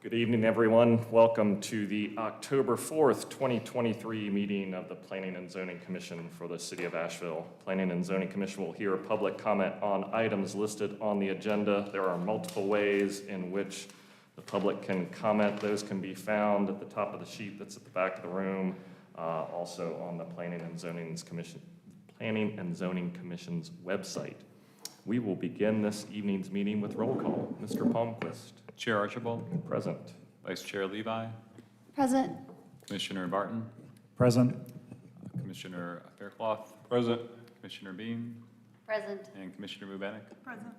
Good evening, everyone. Welcome to the October 4th, 2023 meeting of the Planning and Zoning Commission for the City of Asheville. Planning and Zoning Commission will hear public comment on items listed on the agenda. There are multiple ways in which the public can comment. Those can be found at the top of the sheet that's at the back of the room, also on the Planning and Zoning Commission's website. We will begin this evening's meeting with roll call. Mr. Palmquist. Chair Archibald. Present. Vice Chair Levi. Present. Commissioner Barton. Present. Commissioner Faircloth. Present. Commissioner Bean. Present. And Commissioner Mubanek. Present.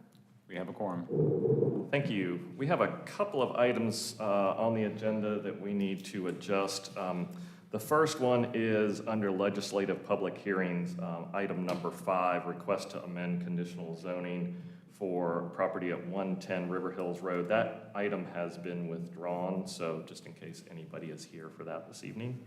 We have a quorum. Thank you. We have a couple of items on the agenda that we need to adjust. The first one is under legislative public hearings, item number 5, request to amend conditional zoning for property at 110 River Hills Road. That item has been withdrawn, so just in case anybody is here for that this evening,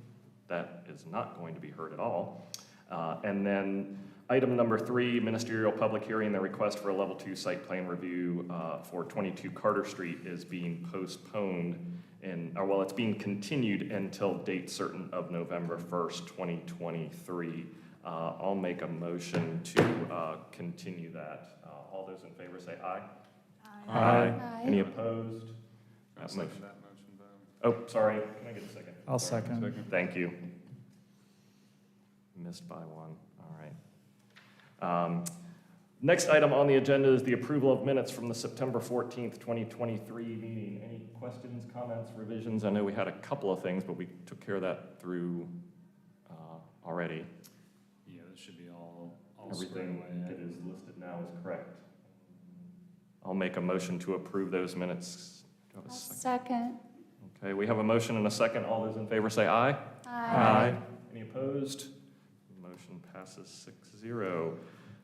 that is not going to be heard at all. And then item number 3, ministerial public hearing, the request for a level 2 site plan review for 22 Carter Street is being postponed, it's being continued until date certain of November 1st, 2023. I'll make a motion to continue that. All those in favor say aye. Aye. Any opposed? I'll second that motion, Oh, sorry. Can I get a second? I'll second. Thank you. Missed by one. All right. Next item on the agenda is the approval of minutes from the September 14th, 2023 meeting. Any questions, comments, revisions? I know we had a couple of things, but we took care of that through already. Yeah, this should be all Everything that is listed now is correct. I'll make a motion to approve those minutes. Do I have a Second. Okay, we have a motion and a second. All those in favor say aye. Aye. Any opposed? Motion passes 6-0.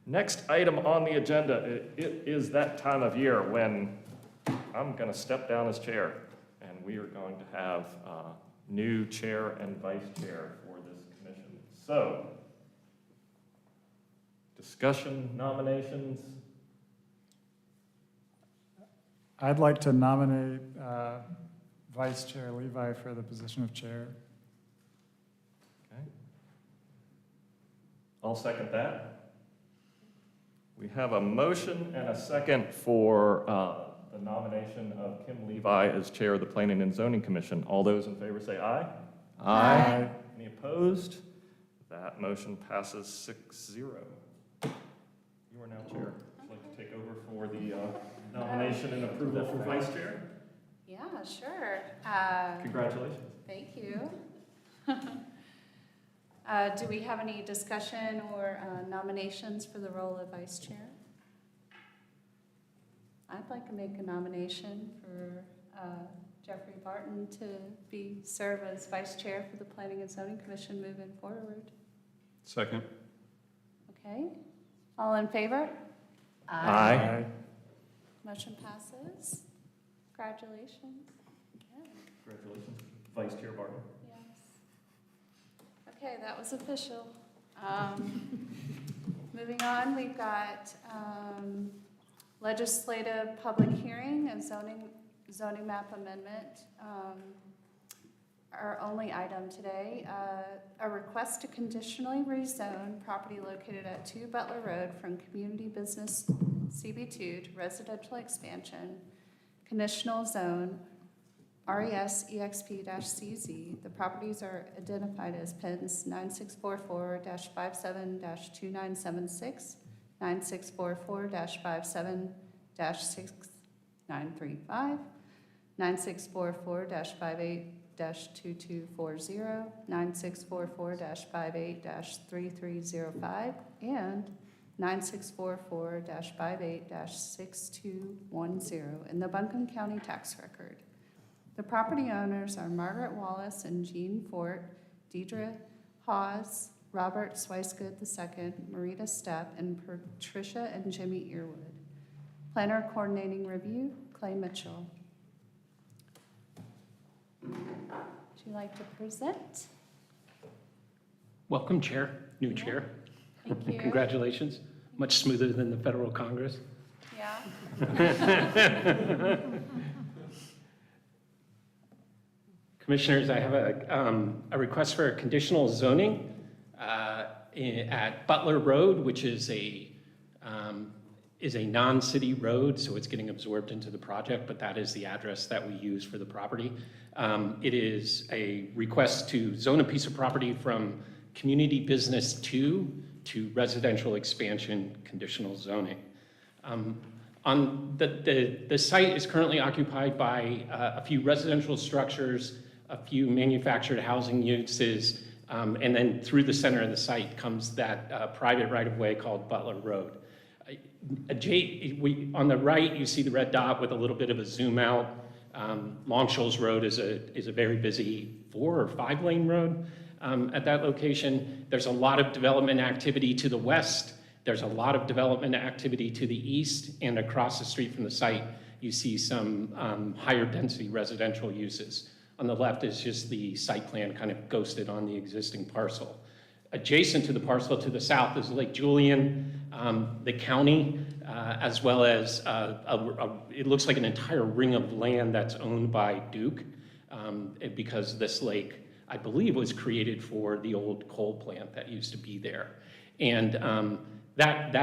Next item on the agenda, it is that time of year when I'm going to step down as chair, and we are going to have new chair and vice chair for this commission. So, discussion, nominations. I'd like to nominate Vice Chair Levi for the position of chair. Okay. I'll second that. We have a motion and a second for the nomination of Kim Levi as chair of the Planning and Zoning Commission. All those in favor say aye. Aye. Any opposed? That motion passes 6-0. You are now chair. Would you like to take over for the nomination and approval for vice chair? Yeah, sure. Congratulations. Thank you. Do we have any discussion or nominations for the role of vice chair? I'd like to make a nomination for Jeffrey Barton to serve as vice chair for the Planning and Zoning Commission moving forward. Second. Okay. All in favor? Aye. Motion passes. Congratulations. Yeah. Congratulations, Vice Chair Barton. Yes. Okay, that was official. Moving on, we've got legislative public hearing and zoning map amendment. Our only item today, a request to conditionally rezone property located at 2 Butler Road from community business CB2 to residential expansion, conditional zone RES EXP-CZ. The properties are identified as pins 9644-57-2976, 9644-57-6935, 9644-58-2240, 9644-58-3305, and 9644-58-6210 in the Buncombe County Tax Record. The property owners are Margaret Wallace and Jean Fort, Deidre Hawes, Robert Swicegood II, Marita Stepp, and Patricia and Jimmy Earwood. Planner Coordinating Review, Clay Mitchell. Would you like to present? Welcome, Chair, new Chair. Thank you. Congratulations. Much smoother than the federal Congress. Yeah. Commissioners, I have a request for a conditional zoning at Butler Road, which is a non-city road, so it's getting absorbed into the project, but that is the address that we use for the property. It is a request to zone a piece of property from community business 2 to residential expansion conditional zoning. On the site is currently occupied by a few residential structures, a few manufactured housing uses, and then through the center of the site comes that private right-of-way called Butler Road. On the right, you see the red dot with a little bit of a zoom out. Long Shoals Road is a very busy 4 or 5 lane road at that location. There's a lot of development activity to the west. There's a lot of development activity to the east, and across the street from the site, you see some higher density residential uses. On the left is just the site plan kind of ghosted on the existing parcel. Adjacent to the parcel to the south is Lake Julian, the county, as well as it looks like an entire ring of land that's owned by Duke, because this lake, I believe, was created for the old coal plant that used to be there. And that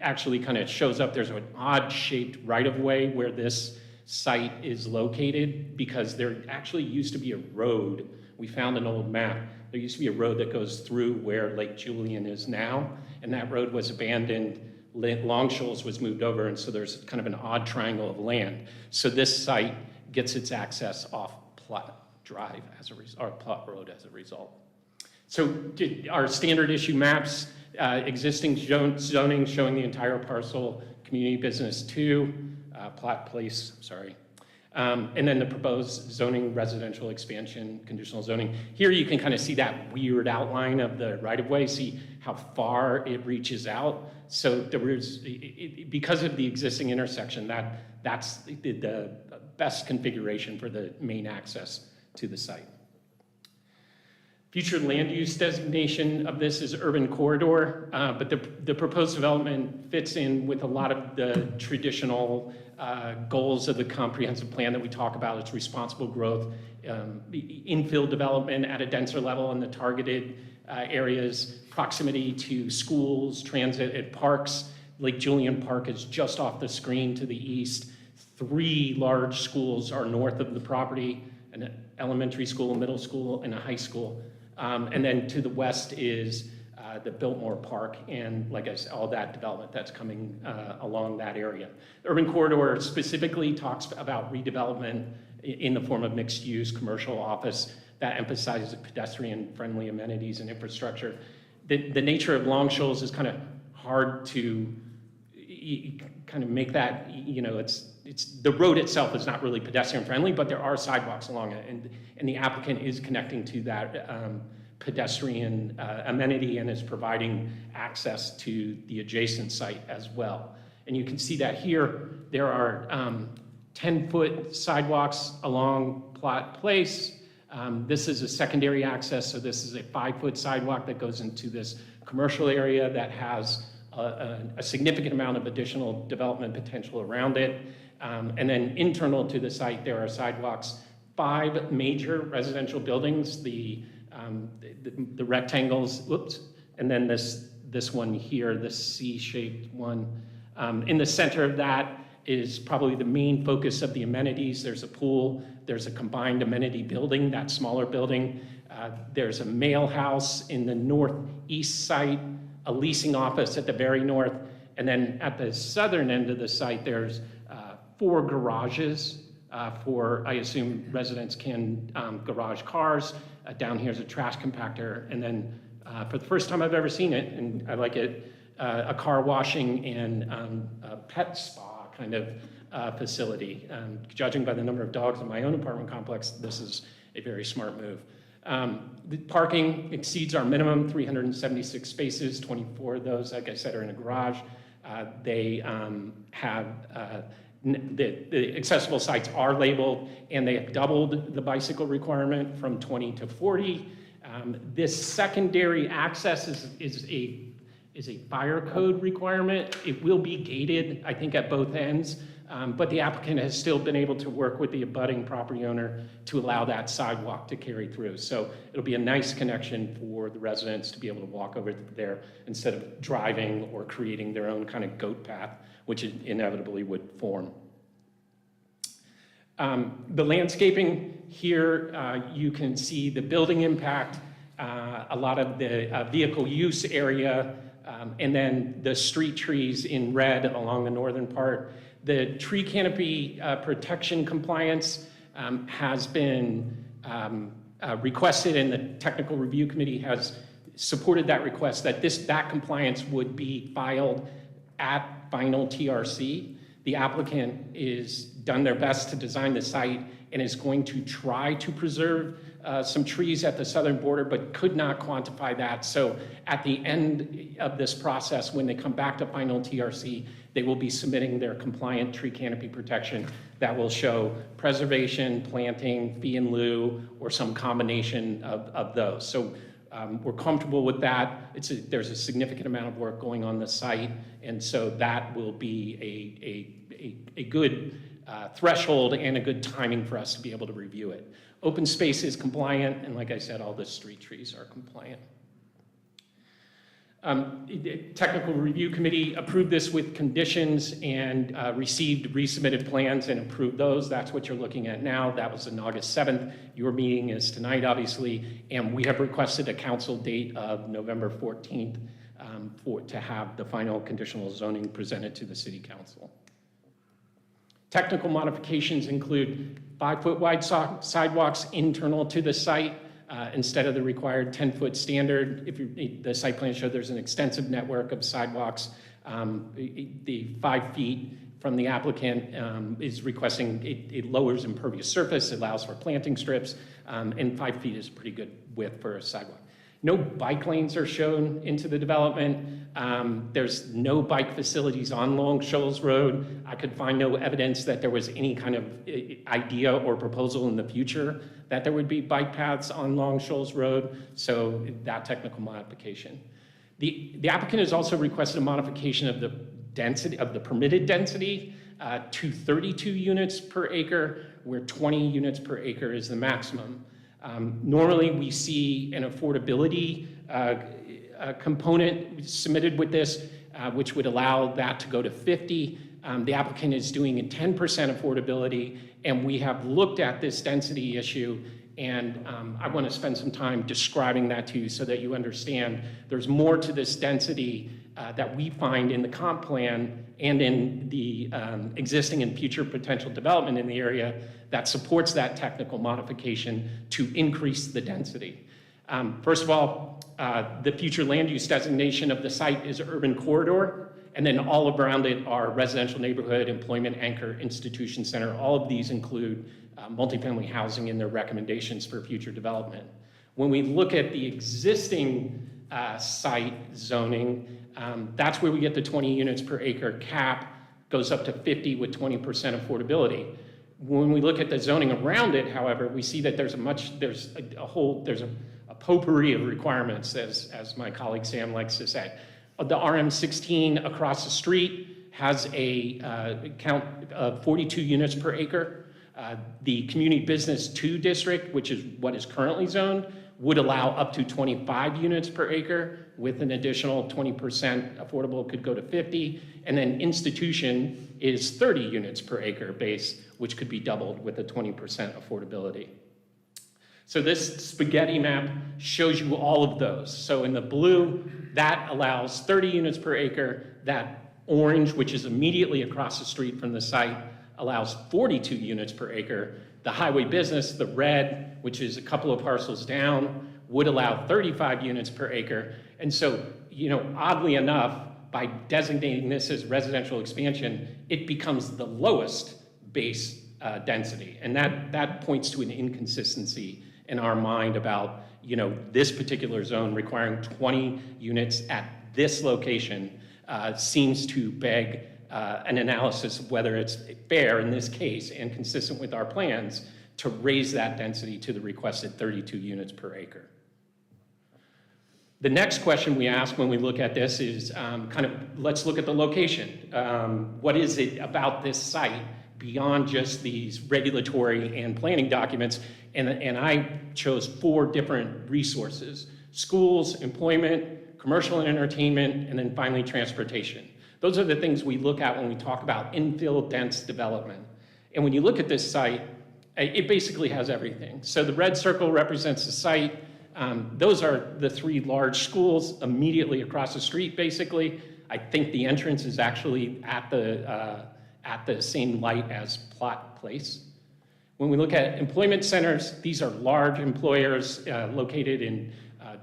actually kind of shows up. There's an odd shaped right-of-way where this site is located, because there actually used to be a road. We found an old map. There used to be a road that goes through where Lake Julian is now, and that road was abandoned. Long Shoals was moved over, and so there's kind of an odd triangle of land. So this site gets its access off Plot Drive as a result, or Plot Road as a result. So our standard issue maps, existing zoning showing the entire parcel, community business 2, Plot Place, sorry. And then the proposed zoning, residential expansion, conditional zoning. Here you can kind of see that weird outline of the right-of-way, see how far it reaches out. So there is, because of the existing intersection, that's the best configuration for the main access to the site. Future land use designation of this is urban corridor, but the proposed development fits in with a lot of the traditional goals of the comprehensive plan that we talk about. It's responsible growth, infill development at a denser level in the targeted areas, proximity to schools, transit, and parks. Lake Julian Park is just off the screen to the east. 3 large schools are north of the property, an elementary school, a middle school, and a high school. And then to the west is the Biltmore Park, and like I said, all that development that's coming along that area. The urban corridor specifically talks about redevelopment in the form of mixed-use commercial office that emphasizes pedestrian-friendly amenities and infrastructure. The nature of Long Shoals is kind of hard to kind of make that, you know, it's the road itself is not really pedestrian-friendly, but there are sidewalks along it, and the applicant is connecting to that pedestrian amenity and is providing access to the adjacent site as well. And you can see that here, there are 10-foot sidewalks along Plot Place. This is a secondary access, so this is a 5-foot sidewalk that goes into this commercial area that has a significant amount of additional development potential around it. And then internal to the site, there are sidewalks, 5 major residential buildings, the rectangles, whoops, and then this one here, this C-shaped one. In the center of that is probably the main focus of the amenities. There's a pool, there's a combined amenity building, that smaller building. There's a mail house in the northeast site, a leasing office at the very north, and then at the southern end of the site, there's 4 garages for, I assume, residents can garage cars. Down here's a trash compactor, and then for the first time I've ever seen it, and I like it, a car washing and a pet spa kind of facility. Judging by the number of dogs in my own apartment complex, this is a very smart move. The parking exceeds our minimum, 376 spaces, 24 of those, like I said, are in a garage. They have the accessible sites are labeled, and they have doubled the bicycle requirement from 20 to 40. This secondary access is is a fire code requirement. It will be gated, I think, at both ends, but the applicant has still been able to work with the abutting property owner to allow that sidewalk to carry through. So it'll be a nice connection for the residents to be able to walk over there instead of driving or creating their own kind of goat path, which it inevitably would form. The landscaping here, you can see the building impact, a lot of the vehicle use area, and then the street trees in red along the northern part. The tree canopy protection compliance has been requested, and the technical review committee has supported that request, that that compliance would be filed at final TRC. The applicant is done their best to design the site and is going to try to preserve some trees at the southern border, but could not quantify that. So at the end of this process, when they come back to final TRC, they will be submitting their compliant tree canopy protection that will show preservation, planting, fee in lieu, or some combination of those. So we're comfortable with that. There's a significant amount of work going on the site, and so that will be a good threshold and a good timing for us to be able to review it. Open space is compliant, and like I said, all the street trees are compliant. The technical review committee approved this with conditions and received resubmitted plans and approved those. That's what you're looking at now. That was on August 7th. Your meeting is tonight, obviously, and we have requested a council date of November 14th to have the final conditional zoning presented to the city council. Technical modifications include 5-foot wide sidewalks internal to the site instead of the required 10-foot standard. If the site plan showed there's an extensive network of sidewalks, the 5 feet from the applicant is requesting, it lowers impervious surface, allows for planting strips, and 5 feet is a pretty good width for a sidewalk. No bike lanes are shown into the development. There's no bike facilities on Long Shoals Road. I could find no evidence that there was any kind of idea or proposal in the future that there would be bike paths on Long Shoals Road, so that technical modification. The applicant has also requested a modification of the density, of the permitted density to 32 units per acre, where 20 units per acre is the maximum. Normally, we see an affordability component submitted with this, which would allow that to go to 50. The applicant is doing a 10% affordability, and we have looked at this density issue, and I want to spend some time describing that to you so that you understand there's more to this density that we find in the comp plan and in the existing and future potential development in the area that supports that technical modification to increase the density. First of all, the future land use designation of the site is urban corridor, and then all around it are residential neighborhood, employment anchor, institution center. All of these include multifamily housing in their recommendations for future development. When we look at the existing site zoning, that's where we get the 20 units per acre cap, goes up to 50 with 20% affordability. When we look at the zoning around it, however, we see that there's a potpourri of requirements, as my colleague Sam likes to say. The RM16 across the street has a count of 42 units per acre. The Community Business 2 district, which is what is currently zoned, would allow up to 25 units per acre with an additional 20% affordable, could go to 50. And then institution is 30 units per acre base, which could be doubled with a 20% affordability. So this spaghetti map shows you all of those. So in the blue, that allows 30 units per acre. That orange, which is immediately across the street from the site, allows 42 units per acre. The highway business, the red, which is a couple of parcels down, would allow 35 units per acre. And so, oddly enough, by designating this as residential expansion, it becomes the lowest base density. And that points to an inconsistency in our mind about, this particular zone requiring 20 units at this location seems to beg an analysis of whether it's fair in this case and consistent with our plans to raise that density to the requested 32 units per acre. The next question we ask when we look at this is let's look at the location. What is it about this site beyond just these regulatory and planning documents? And I chose 4 different resources: schools, employment, commercial and entertainment, and then finally transportation. Those are the things we look at when we talk about infill dense development. And when you look at this site, it basically has everything. So the red circle represents the site. Those are the 3 large schools immediately across the street, basically. I think the entrance is actually at the same light as Plot Place. When we look at employment centers, these are large employers located in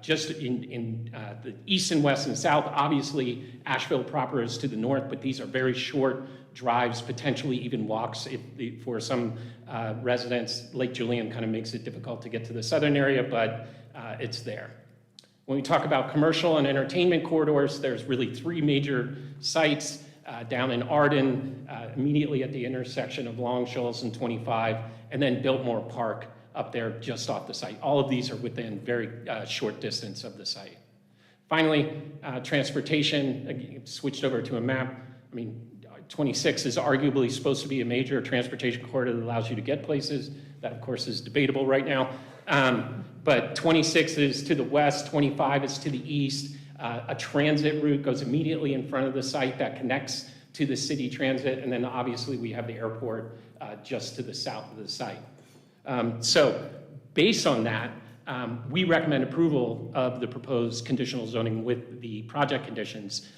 just in the east and west and south. Obviously, Asheville proper is to the north, but these are very short drives, potentially even walks. For some residents, Lake Julian kind of makes it difficult to get to the southern area, but it's there. When we talk about commercial and entertainment corridors, there's really 3 major sites down in Arden, immediately at the intersection of Long Shoals and 25, and then Biltmore Park up there just off the site. All of these are within very short distance of the site. Finally, transportation, again, switched over to a map. I mean, 26 is arguably supposed to be a major transportation corridor that allows you to get places. That, of course, is debatable right now. But 26 is to the west, 25 is to the east. A transit route goes immediately in front of the site that connects to the city transit, and then obviously we have the airport just to the south of the site. So based on that, we recommend approval of the proposed conditional zoning with the project conditions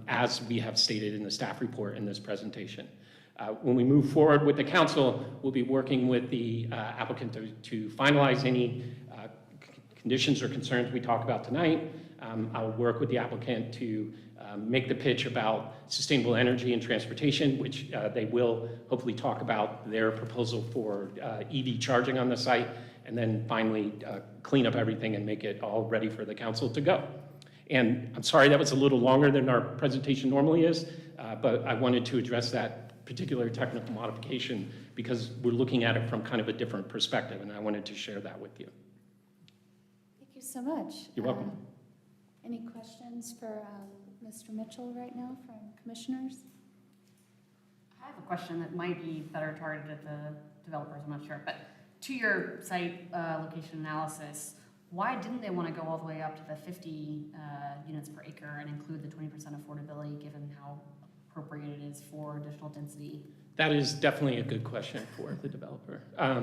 as we have stated in the staff report in this presentation. When we move forward with the council, we'll be working with the applicant to finalize any conditions or concerns we talk about tonight. I'll work with the applicant to make the pitch about sustainable energy and transportation, which they will hopefully talk about their proposal for EV charging on the site, and then finally clean up everything and make it all ready for the council to go. And I'm sorry that was a little longer than our presentation normally is, but I wanted to address that particular technical modification because we're looking at it from kind of a different perspective, and I wanted to share that with you. Thank you so much. You're welcome. Any questions for Mr. Mitchell right now from commissioners? I have a question that might be better targeted at the developers, I'm not sure, but to your site location analysis, why didn't they want to go all the way up to the 50 units per acre and include the 20% affordability given how appropriate it is for additional density? That is definitely a good question for the developer. I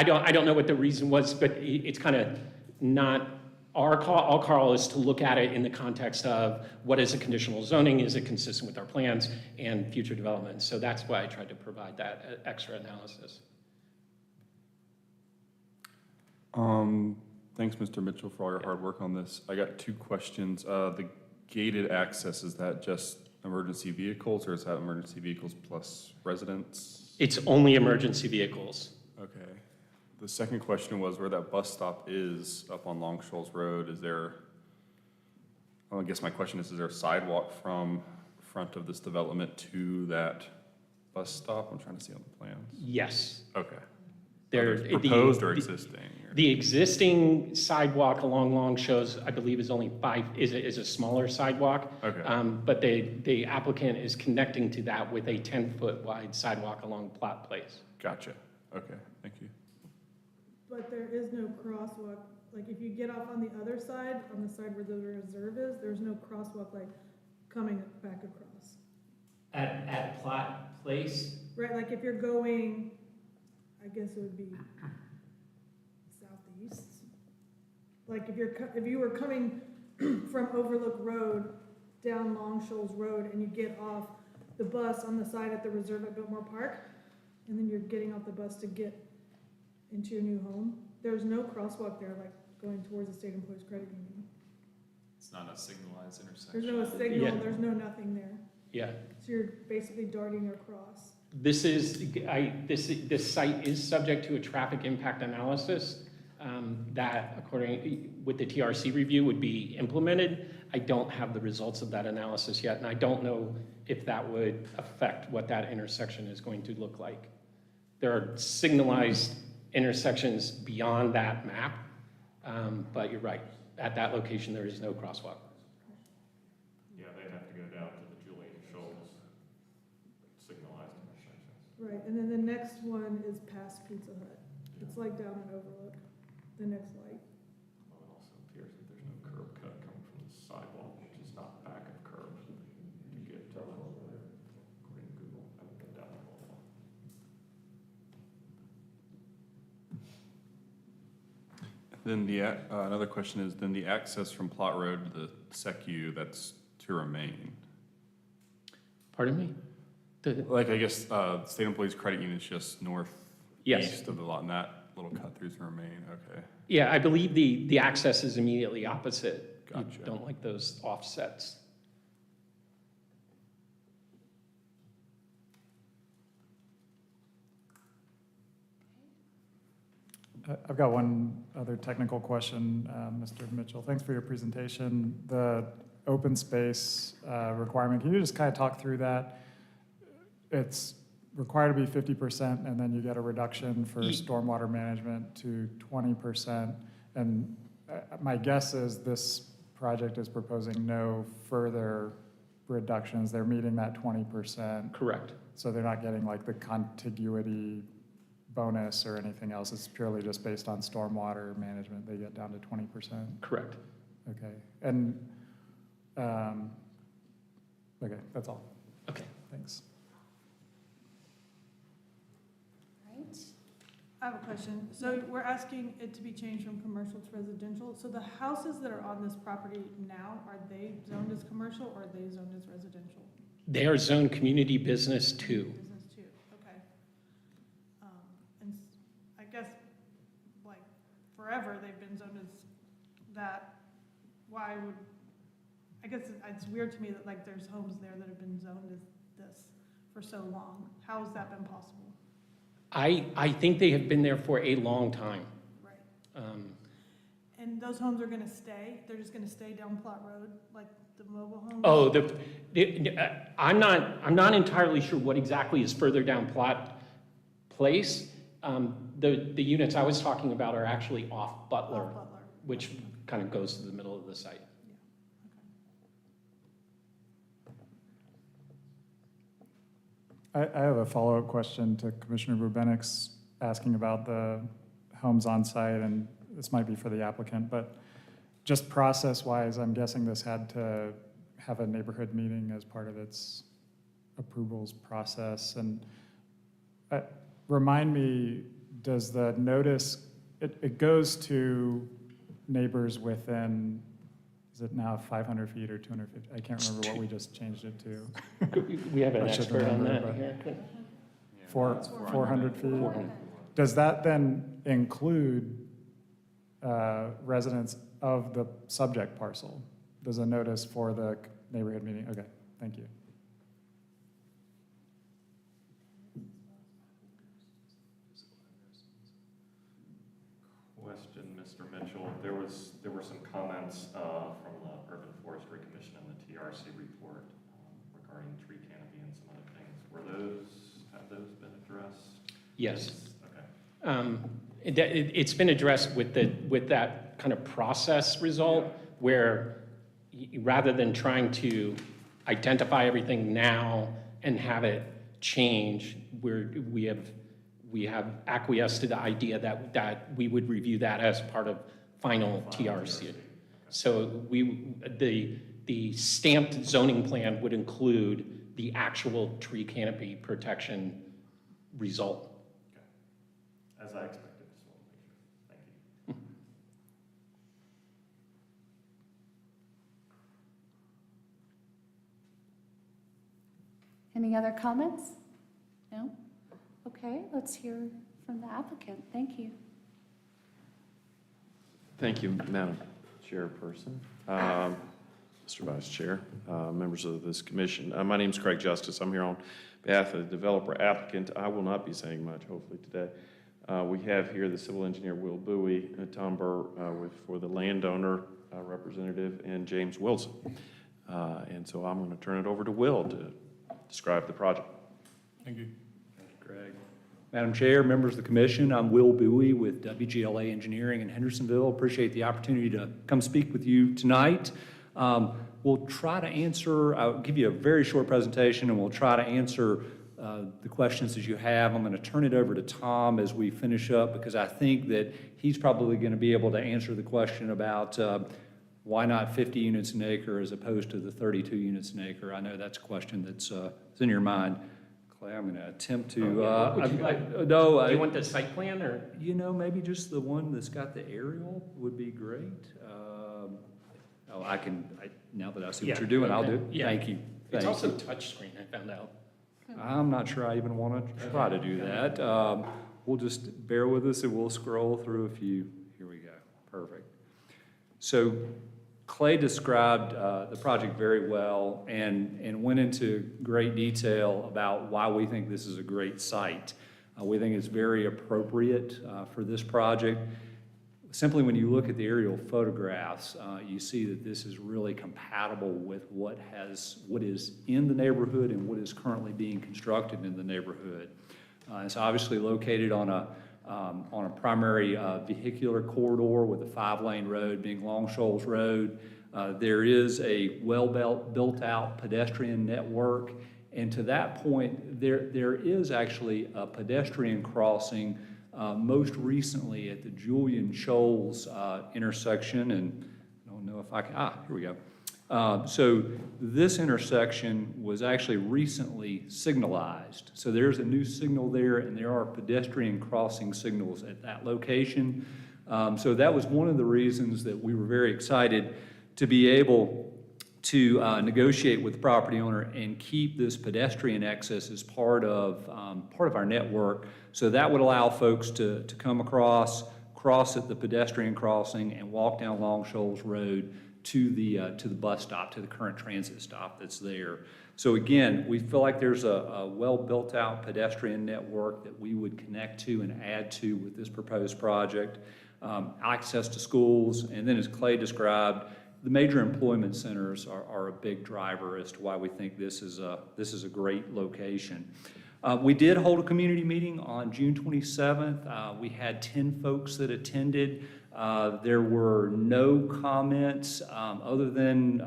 don't know what the reason was, but it's kind of not our call is to look at it in the context of what is a conditional zoning, is it consistent with our plans and future development. So that's why I tried to provide that extra analysis. Thanks, Mr. Mitchell, for all your hard work on this. I got 2 questions. The gated access, is that just emergency vehicles, or is that emergency vehicles plus residents? It's only emergency vehicles. Okay. The second question was where that bus stop is up on Long Shoals Road. Is there, well, I guess my question is there a sidewalk from front of this development to that bus stop? I'm trying to see on the plans. Yes. Okay. They're Proposed or existing? The existing sidewalk along Long Shows, I believe, is only is a smaller sidewalk. Okay. But the applicant is connecting to that with a 10-foot wide sidewalk along Plot Place. Gotcha. Okay, thank you. But there is no crosswalk, like if you get off on the other side, on the side where the reserve is, there's no crosswalk like coming back across. At Plot Place? Right, like if you're going, I guess it would be southeast. Like if you were coming from Overlook Road down Long Shoals Road and you get off the bus on the side at the reserve at Biltmore Park, and then you're getting off the bus to get into your new home, there's no crosswalk there, like going towards the State Employees Credit Union. It's not a signalized intersection. There's no signal, Yeah. there's no nothing there. Yeah. So you're basically darting across. This site is subject to a traffic impact analysis that, according with the TRC review, would be implemented. I don't have the results of that analysis yet, and I don't know if that would affect what that intersection is going to look like. There are signalized intersections beyond that map, But you're right, at that location, there is no crosswalk. Yeah, they'd have to go down to the Julian Shoals signalized intersections. Right, and then the next one is past Pizza Hut. It's like down in Overlook, the next light. Well, it also appears that there's no curb cut coming from the sidewalk, which is not back of curb to get, according to Google, I haven't been down there in a while. Then another question is, then the access from Plot Road to the SECU, that's to remain? Pardon me? Like, I guess, State Employees Credit Union is just Yes. northeast of the lot, and that little cut through's to remain, okay. Yeah, I believe the access is immediately opposite. You Gotcha. don't like those offsets. I've got one other technical question, Mr. Mitchell. Thanks for your presentation. The open space requirement, can you just kind of talk through that? It's required to be 50%, and then you get a reduction for stormwater management to 20%. And my guess is this project is proposing no further reductions. They're meeting that 20%. Correct. So they're not getting like the contiguity bonus or anything else. It's purely just based on stormwater management. They get down to 20%. Correct. Okay. And, okay, that's all. Okay. Thanks. Right? I have a question. So we're asking it to be changed from commercial to residential. So the houses that are on this property now, are they zoned as commercial or are they zoned as residential? They are zoned community business too. Business too, okay. And I guess, like, forever they've been zoned as that. Why would, I guess it's weird to me that like there's homes there that have been zoned as this for so long. How has that been possible? I think they have been there for a long time. Right. And those homes are gonna stay? They're just gonna stay down Plot Road, like the mobile homes? Oh, I'm not entirely sure what exactly is further down Plot Place. The units I was talking about are actually off Butler, Off Butler. which kind of goes to the middle of the site. I have a follow-up question to Commissioner Rubenix asking about the homes on site, and this might be for the applicant, but just process-wise, I'm guessing this had to have a neighborhood meeting as part of its approvals process. And remind me, does the notice, it goes to neighbors within, is it now 500 feet or 250? I can't remember what we just changed it to. We have an I should expert on remember, that but- here. 400 feet? Does that then include residents of the subject parcel? There's a notice for the neighborhood meeting? Okay, thank you. Question, Mr. Mitchell. There were some comments from the Urban Forestry Commission and the TRC report regarding tree canopy and some other things. Have those been addressed? Yes. Okay. It's been addressed with that kind of process result where rather than trying to identify everything now and have it change, we have acquiesced to the idea that we would review that as part of final TRC. So the stamped zoning plan would include the actual tree canopy protection result. As I expected, just want to make sure. Thank you. Any other comments? No? Okay, let's hear from the applicant. Thank you. Thank you, Madam Chairperson, Mr. Vice Chair, members of this commission. My name is Craig Justice. I'm here on behalf of the developer applicant. I will not be saying much, hopefully, today. We have here the civil engineer, Will Bowie, Tom Burr for the landowner representative, and James Wilson. And so I'm going to turn it over to Will to describe the project. Thank you. Thank you, Greg. Madam Chair, members of the commission, I'm Will Bowie with WGLA Engineering in Hendersonville. Appreciate the opportunity to come speak with you tonight. We'll try to answer, I'll give you a very short presentation, and we'll try to answer the questions that you have. I'm going to turn it over to Tom as we finish up, because I think that he's probably going to be able to answer the question about why not 50 units an acre as opposed to the 32 units an acre. I know that's a question that's in your mind. Clay, I'm going to attempt to. Would you like- no, Do you want the site plan, or? you know, maybe just the one that's got the aerial would be great. Now that I see what Yeah, you're doing, I'll okay. do it. Yeah. Thank you. It's Thank also you. touchscreen, I found out. I'm not sure I even want to try to do that. We'll just bear with us and we'll scroll through a few. Here we go. Perfect. So Clay described the project very well and went into great detail about why we think this is a great site. We think it's very appropriate for this project. Simply when you look at the aerial photographs, you see that this is really compatible with what is in the neighborhood and what is currently being constructed in the neighborhood. It's obviously located on a primary vehicular corridor with a 5-lane road being Long Shoals Road. There is a built-out pedestrian network, and to that point, there is actually a pedestrian crossing most recently at the Julian Shoals intersection, and I don't know if I can, here we go. So this intersection was actually recently signalized. So there's a new signal there, and there are pedestrian crossing signals at that location. So that was one of the reasons that we were very excited to be able to negotiate with the property owner and keep this pedestrian access as part of our network. So that would allow folks to come across, cross at the pedestrian crossing, and walk down Long Shoals Road to the bus stop, to the current transit stop that's there. So again, we feel like there's a well-built-out pedestrian network that we would connect to and add to with this proposed project. Access to schools, and then as Clay described, the major employment centers are a big driver as to why we think this is a great location. We did hold a community meeting on June 27th. We had 10 folks that attended. There were no comments other than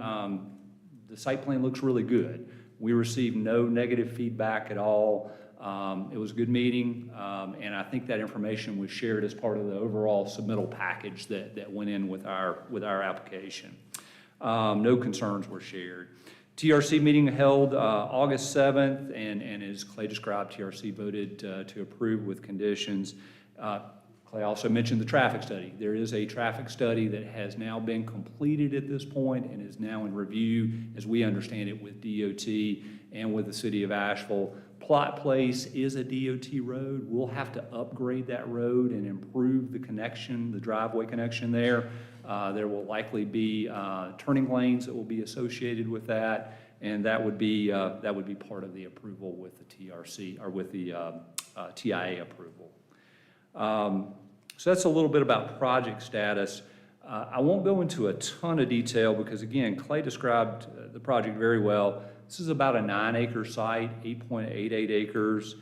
the site plan looks really good. We received no negative feedback at all. It was a good meeting, and I think that information was shared as part of the overall submittal package that went in with our application. No concerns were shared. TRC meeting held August 7th, and as Clay described, TRC voted to approve with conditions. Clay also mentioned the traffic study. There is a traffic study that has now been completed at this point and is now in review, as we understand it, with DOT and with the city of Asheville. Plot Place is a DOT road. We'll have to upgrade that road and improve the connection, the driveway connection there. There will likely be turning lanes that will be associated with that, and that would be part of the approval with the TRC or with the TIA approval. So that's a little bit about project status. I won't go into a ton of detail because, again, Clay described the project very well. This is about a 9-acre site, 8.88 acres,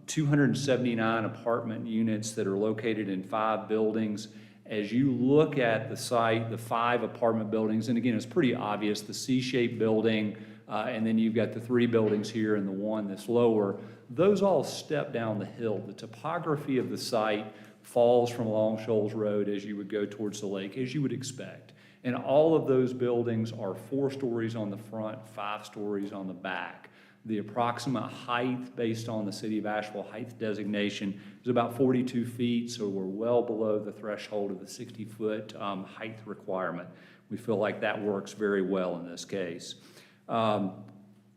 279 apartment units that are located in 5 buildings. As you look at the site, the 5 apartment buildings, and again, it's pretty obvious, the C-shaped building, and then you've got the 3 buildings here and the one that's lower. Those all step down the hill. The topography of the site falls from Long Shoals Road as you would go towards the lake, as you would expect. And all of those buildings are 4 stories on the front, 5 stories on the back. The approximate height based on the City of Asheville height designation is about 42 feet, so we're well below the threshold of the 60-foot height requirement. We feel like that works very well in this case.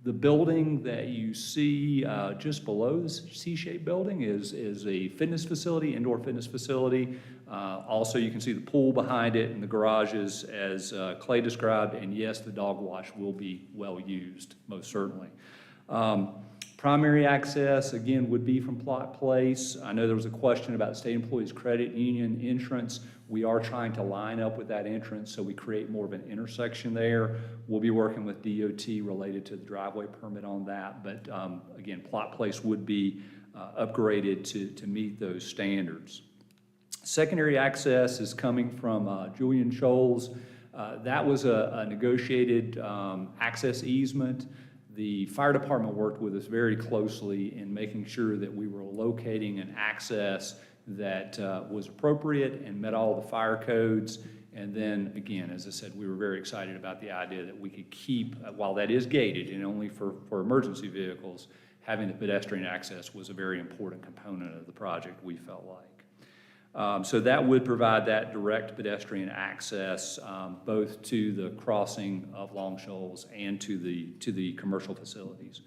The building that you see just below the C-shaped building is a fitness facility, indoor fitness facility. Also, you can see the pool behind it and the garages as Clay described, and yes, the dog wash will be well used, most certainly. Primary access, again, would be from Plot Place. I know there was a question about state employees credit union entrance. We are trying to line up with that entrance so we create more of an intersection there. We'll be working with DOT related to the driveway permit on that, but again, Plot Place would be upgraded to meet those standards. Secondary access is coming from Julian Shoals. That was a negotiated access easement. The fire department worked with us very closely in making sure that we were locating an access that was appropriate and met all the fire codes. And then, again, as I said, we were very excited about the idea that we could keep, while that is gated and only for emergency vehicles, having the pedestrian access was a very important component of the project, we felt like. So that would provide that direct pedestrian access both to the crossing of Long Shoals and to the commercial facilities.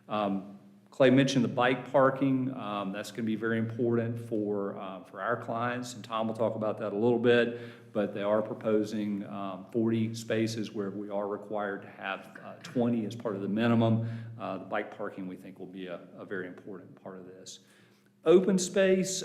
Clay mentioned the bike parking. That's going to be very important for our clients, and Tom will talk about that a little bit, but they are proposing 40 spaces where we are required to have 20 as part of the minimum. The bike parking, we think, will be a very important part of this. Open space,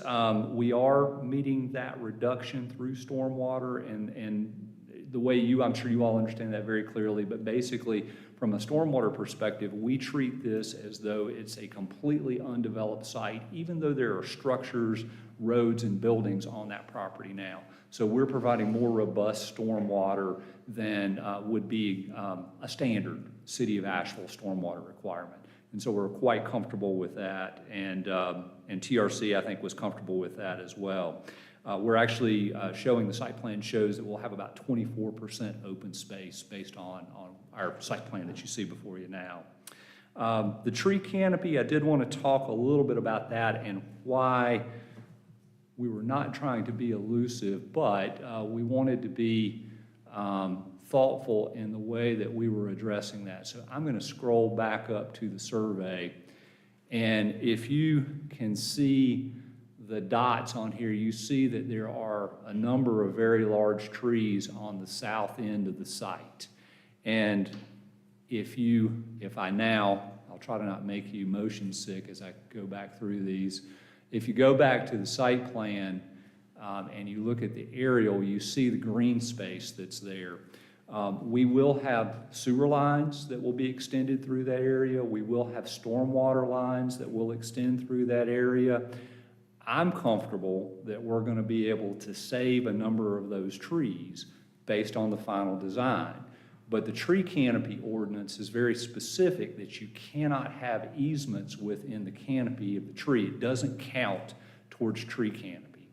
we are meeting that reduction through stormwater, and the way I'm sure you all understand that very clearly, but basically, from a stormwater perspective, we treat this as though it's a completely undeveloped site, even though there are structures, roads, and buildings on that property now. So we're providing more robust stormwater than would be a standard City of Asheville stormwater requirement. And so we're quite comfortable with that, and TRC, I think, was comfortable with that as well. We're actually showing, the site plan shows that we'll have about 24% open space based on our site plan that you see before you now. The tree canopy, I did want to talk a little bit about that and why we were not trying to be elusive, but we wanted to be thoughtful in the way that we were addressing that. So I'm going to scroll back up to the survey, and if you can see the dots on here, you see that there are a number of very large trees on the south end of the site. And I'll try to not make you motion sick as I go back through these. If you go back to the site plan and you look at the aerial, you see the green space that's there. We will have sewer lines that will be extended through that area. We will have stormwater lines that will extend through that area. I'm comfortable that we're going to be able to save a number of those trees based on the final design. But the tree canopy ordinance is very specific that you cannot have easements within the canopy of the tree. It doesn't count towards tree canopy.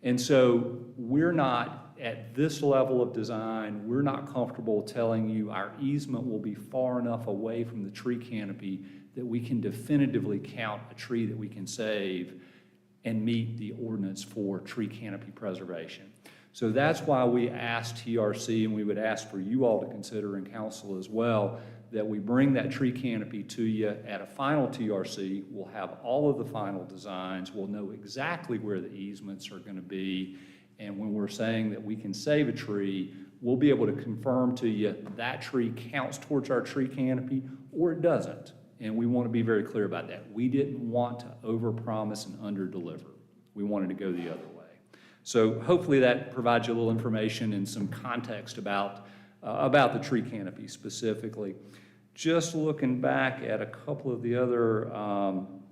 And so we're not, at this level of design, we're not comfortable telling you our easement will be far enough away from the tree canopy that we can definitively count a tree that we can save and meet the ordinance for tree canopy preservation. So that's why we asked TRC, and we would ask for you all to consider in council as well, that we bring that tree canopy to you at a final TRC. We'll have all of the final designs. We'll know exactly where the easements are going to be. And when we're saying that we can save a tree, we'll be able to confirm to you that tree counts towards our tree canopy or it doesn't. And we want to be very clear about that. We didn't want to overpromise and underdeliver. We wanted to go the other way. So hopefully that provides you a little information and some context about the tree canopy specifically. Just looking back at a couple of the other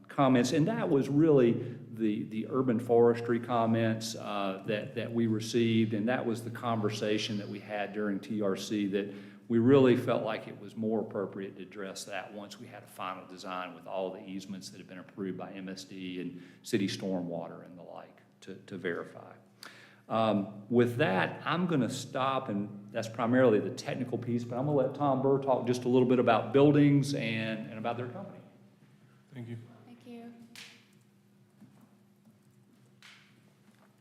comments, and that was really the urban forestry comments that we received, and that was the conversation that we had during TRC, that we really felt like it was more appropriate to address that once we had a final design with all the easements that have been approved by MSD and city stormwater and the like to verify. With that, I'm going to stop, and that's primarily the technical piece, but I'm going to let Tom Burr talk just a little bit about buildings and about their company. Thank you. Thank you.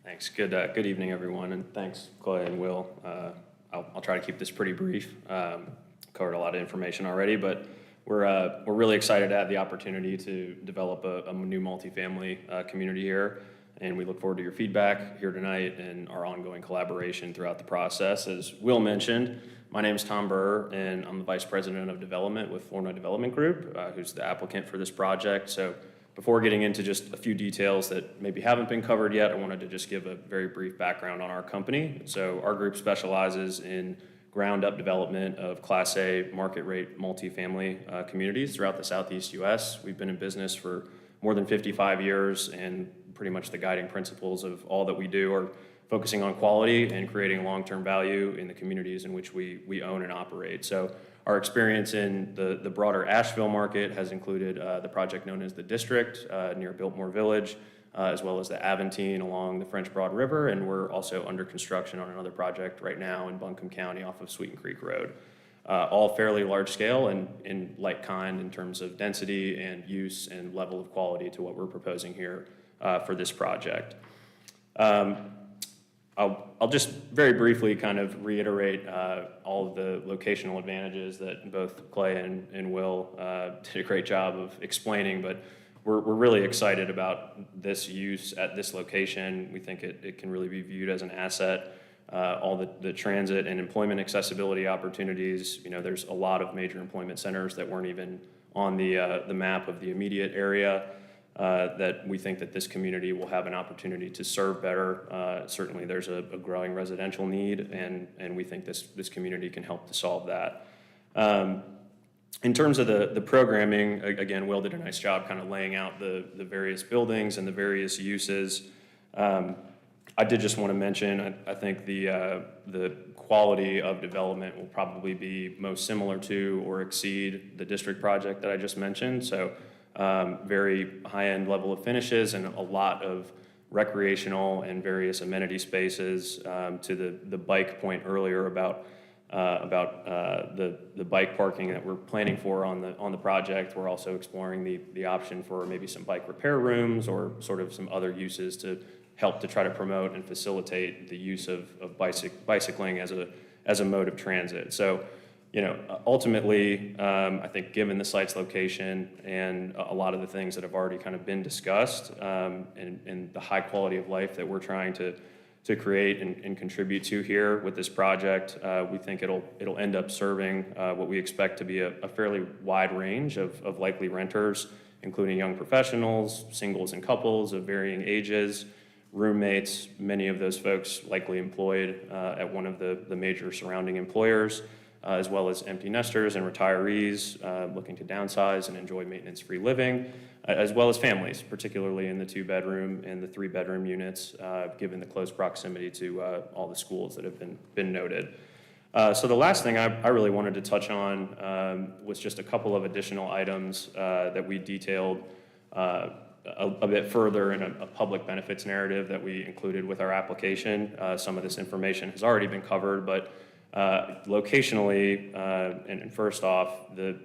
Thanks. Good evening, everyone, and thanks, Clay and Will. I'll try to keep this pretty brief. Covered a lot of information already, but we're really excited to have the opportunity to develop a new multifamily community here, and we look forward to your feedback here tonight and our ongoing collaboration throughout the process. As Will mentioned, My name is Tom Burr, and I'm the Vice President of Development with Florida Development Group, who's the applicant for this project. So before getting into just a few details that maybe haven't been covered yet, I wanted to just give a very brief background on our company. So our group specializes in ground-up development of Class A market-rate multifamily communities throughout the Southeast U.S. We've been in business for more than 55 years, and pretty much the guiding principles of all that we do are focusing on quality and creating long-term value in the communities in which we own and operate. So our experience in the broader Asheville market has included the project known as the District near Biltmore Village, as well as the Aventine along the French Broad River, and we're also under construction on another project right now in Buncombe County off of Sweeten Creek Road. All fairly large scale and in like kind in terms of density and use and level of quality to what we're proposing here for this project. I'll just very briefly kind of reiterate all of the locational advantages that both Clay and Will did a great job of explaining, but we're really excited about this use at this location. We think it can really be viewed as an asset. All the transit and employment accessibility opportunities, there's a lot of major employment centers that weren't even on the map of the immediate area. That we think that this community will have an opportunity to serve better. Certainly there's a growing residential need, and we think this community can help to solve that. In terms of the programming, again, Will did a nice job kind of laying out the various buildings and the various uses. I did just want to mention, I think the quality of development will probably be most similar to or exceed the district project that I just mentioned. So very high-end level of finishes and a lot of recreational and various amenity spaces. To the bike point earlier about the bike parking that we're planning for on the project, we're also exploring the option for maybe some bike repair rooms or sort of some other uses to help to try to promote and facilitate the use of bicycling as a mode of transit. So, ultimately, I think given the site's location and a lot of the things that have already kind of been discussed, and the high quality of life that we're trying to create and contribute to here with this project, we think it'll end up serving what we expect to be a fairly wide range of likely renters, including young professionals, singles and couples of varying ages, roommates, many of those folks likely employed at one of the major surrounding employers, as well as empty nesters and retirees looking to downsize and enjoy maintenance-free living, as well as families, particularly in the 2-bedroom and the 3-bedroom units, given the close proximity to all the schools that have been noted. So the last thing I really wanted to touch on was just a couple of additional items that we detailed a bit further in a public benefits narrative that we included with our application. Some of this information has already been covered, but locationally, and first off,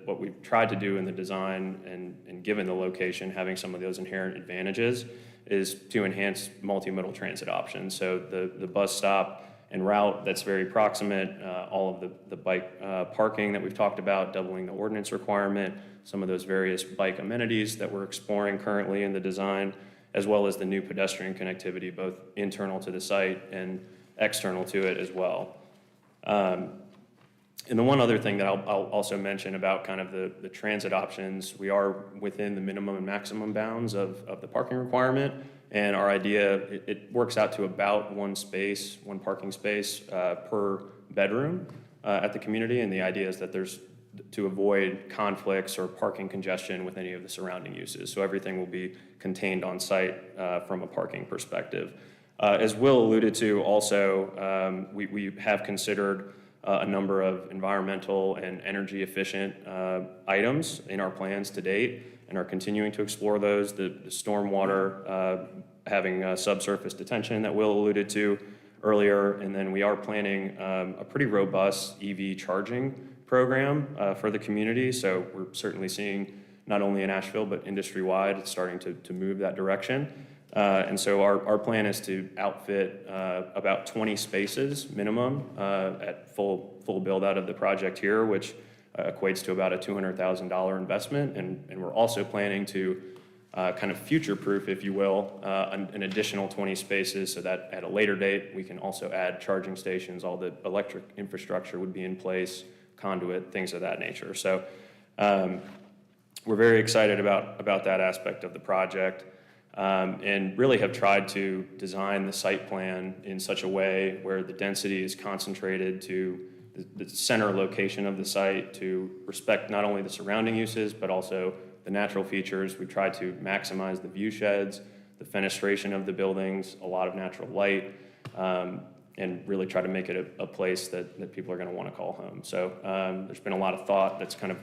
what we've tried to do in the design and given the location having some of those inherent advantages is to enhance multimodal transit options. So the bus stop and route that's very proximate, all of the bike parking that we've talked about, doubling the ordinance requirement, some of those various bike amenities that we're exploring currently in the design, as well as the new pedestrian connectivity, both internal to the site and external to it as well. And the one other thing that I'll also mention about kind of the transit options, we are within the minimum and maximum bounds of the parking requirement, and our idea, it works out to about one parking space per bedroom at the community, and the idea is that there's to avoid conflicts or parking congestion with any of the surrounding uses. So everything will be contained on site from a parking perspective. As Will alluded to also, we have considered a number of environmental and energy efficient items in our plans to date and are continuing to explore those. The stormwater having subsurface detention that Will alluded to earlier, and then we are planning a pretty robust EV charging program for the community. So we're certainly seeing not only in Asheville but industry-wide, it's starting to move that direction. And so our plan is to outfit about 20 spaces minimum at full build out of the project here, which equates to about a $200,000 investment. And we're also planning to kind of future-proof, if you will, an additional 20 spaces so that at a later date, we can also add charging stations, all the electric infrastructure would be in place, conduit, things of that nature. So we're very excited about that aspect of the project, and really have tried to design the site plan in such a way where the density is concentrated to the center location of the site to respect not only the surrounding uses, but also the natural features. We try to maximize the view sheds, the fenestration of the buildings, a lot of natural light, and really try to make it a place that people are going to want to call home. So there's been a lot of thought that's kind of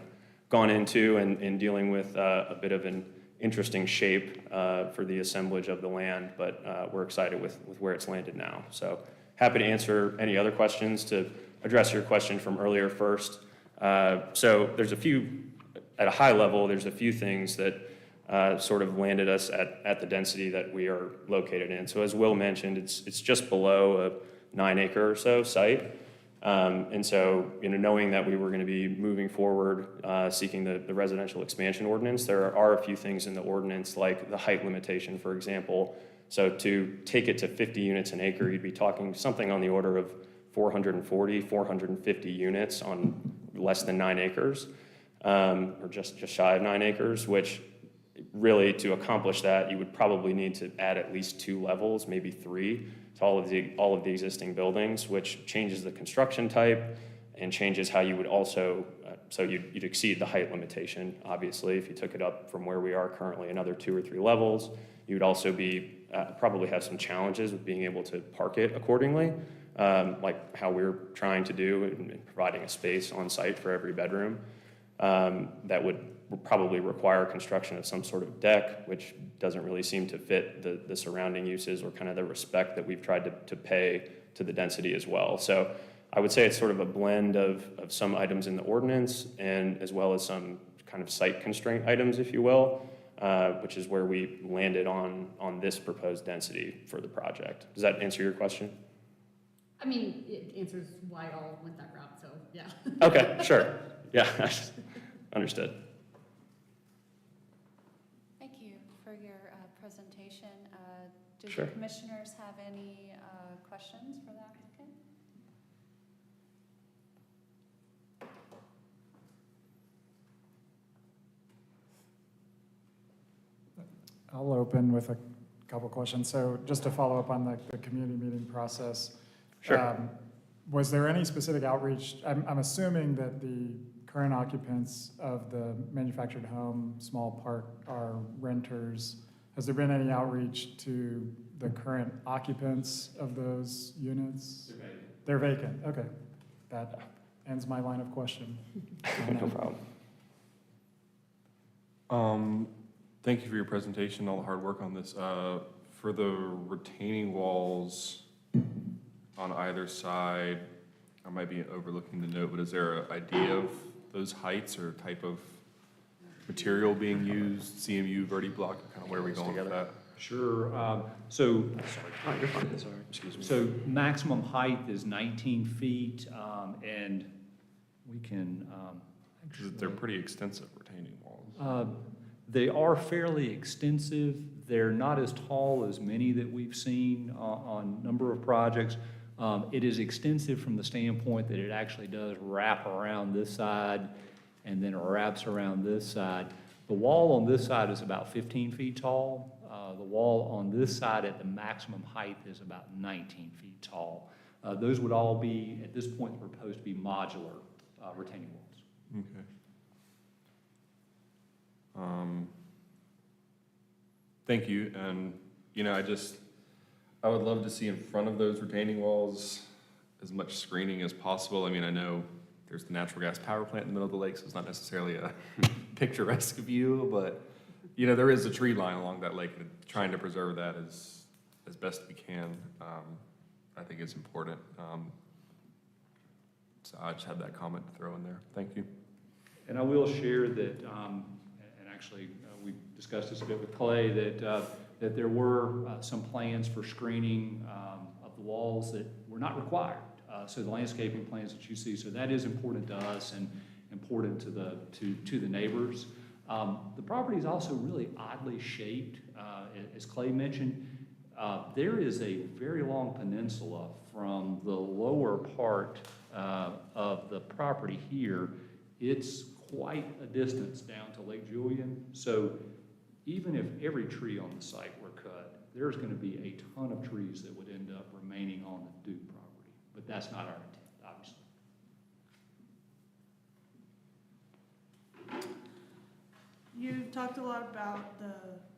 gone into in dealing with a bit of an interesting shape for the assemblage of the land, but we're excited with where it's landed now. So happy to answer any other questions. To address your question from earlier first, so there's a few, at a high level, there's a few things that sort of landed us at the density that we are located in. So as Will mentioned, it's just below a 9-acre or so site. And so, knowing that we were going to be moving forward, seeking the residential expansion ordinance, there are a few things in the ordinance, like the height limitation, for example. So to take it to 50 units an acre, you'd be talking something on the order of 440, 450 units on less than 9 acres, or just shy of 9 acres, which really, to accomplish that, you would probably need to add at least 2 levels, maybe 3, to all of the existing buildings, which changes the construction type and changes how you would also, so you'd exceed the height limitation, obviously, if you took it up from where we are currently, another 2 or 3 levels. You would also be, probably have some challenges with being able to park it accordingly, like how we're trying to do in providing a space on site for every bedroom. That would probably require construction of some sort of deck, which doesn't really seem to fit the surrounding uses or kind of the respect that we've tried to pay to the density as well. So I would say it's sort of a blend of some items in the ordinance and as well as some kind of site constraint items, if you will, which is where we landed on this proposed density for the project. Does that answer your question? I mean, it answers why I all went that route, so yeah. Okay, sure. Yeah, understood. Thank you for your presentation. Do Sure. the commissioners have any questions for the applicant? I'll open with a couple questions. So just to follow up on the community meeting process. Sure. Was there any specific outreach? I'm assuming that the current occupants of the manufactured home, small park, are renters. Has there been any outreach to the current occupants of those units? They're vacant. Okay. That ends my line of question. No problem. Thank you for your presentation, all the hard work on this. For the retaining walls on either side, I might be overlooking the note, but is there an idea of those heights or type of material being used, CMU, verti block, kind of where are we going with that? Sure. Oh, you're fine. Sorry. Excuse me. So maximum height is 19 feet, and we can, Because they're pretty extensive retaining walls. they are fairly extensive. They're not as tall as many that we've seen on a number of projects. It is extensive from the standpoint that it actually does wrap around this side and then it wraps around this side. The wall on this side is about 15 feet tall. The wall on this side at the maximum height is about 19 feet tall. Those would all be, at this point, proposed to be modular retaining walls. Okay. Thank you, and, I would love to see in front of those retaining walls as much screening as possible. I mean, I know there's the natural gas power plant in the middle of the lake, so it's not necessarily a picturesque view, but, there is a tree line along that lake, and trying to preserve that as best we can, I think is important. So I just had that comment to throw in there. Thank you. And I will share that, and actually, we discussed this a bit with Clay, that there were some plans for screening of the walls that were not required. So the landscaping plans that you see, so that is important to us and important to the neighbors. The property is also really oddly shaped. As Clay mentioned, there is a very long peninsula from the lower part of the property here. It's quite a distance down to Lake Julian. So even if every tree on the site were cut, there's going to be a ton of trees that would end up remaining on the Duke property. But that's not our intent, obviously. You've talked a lot about the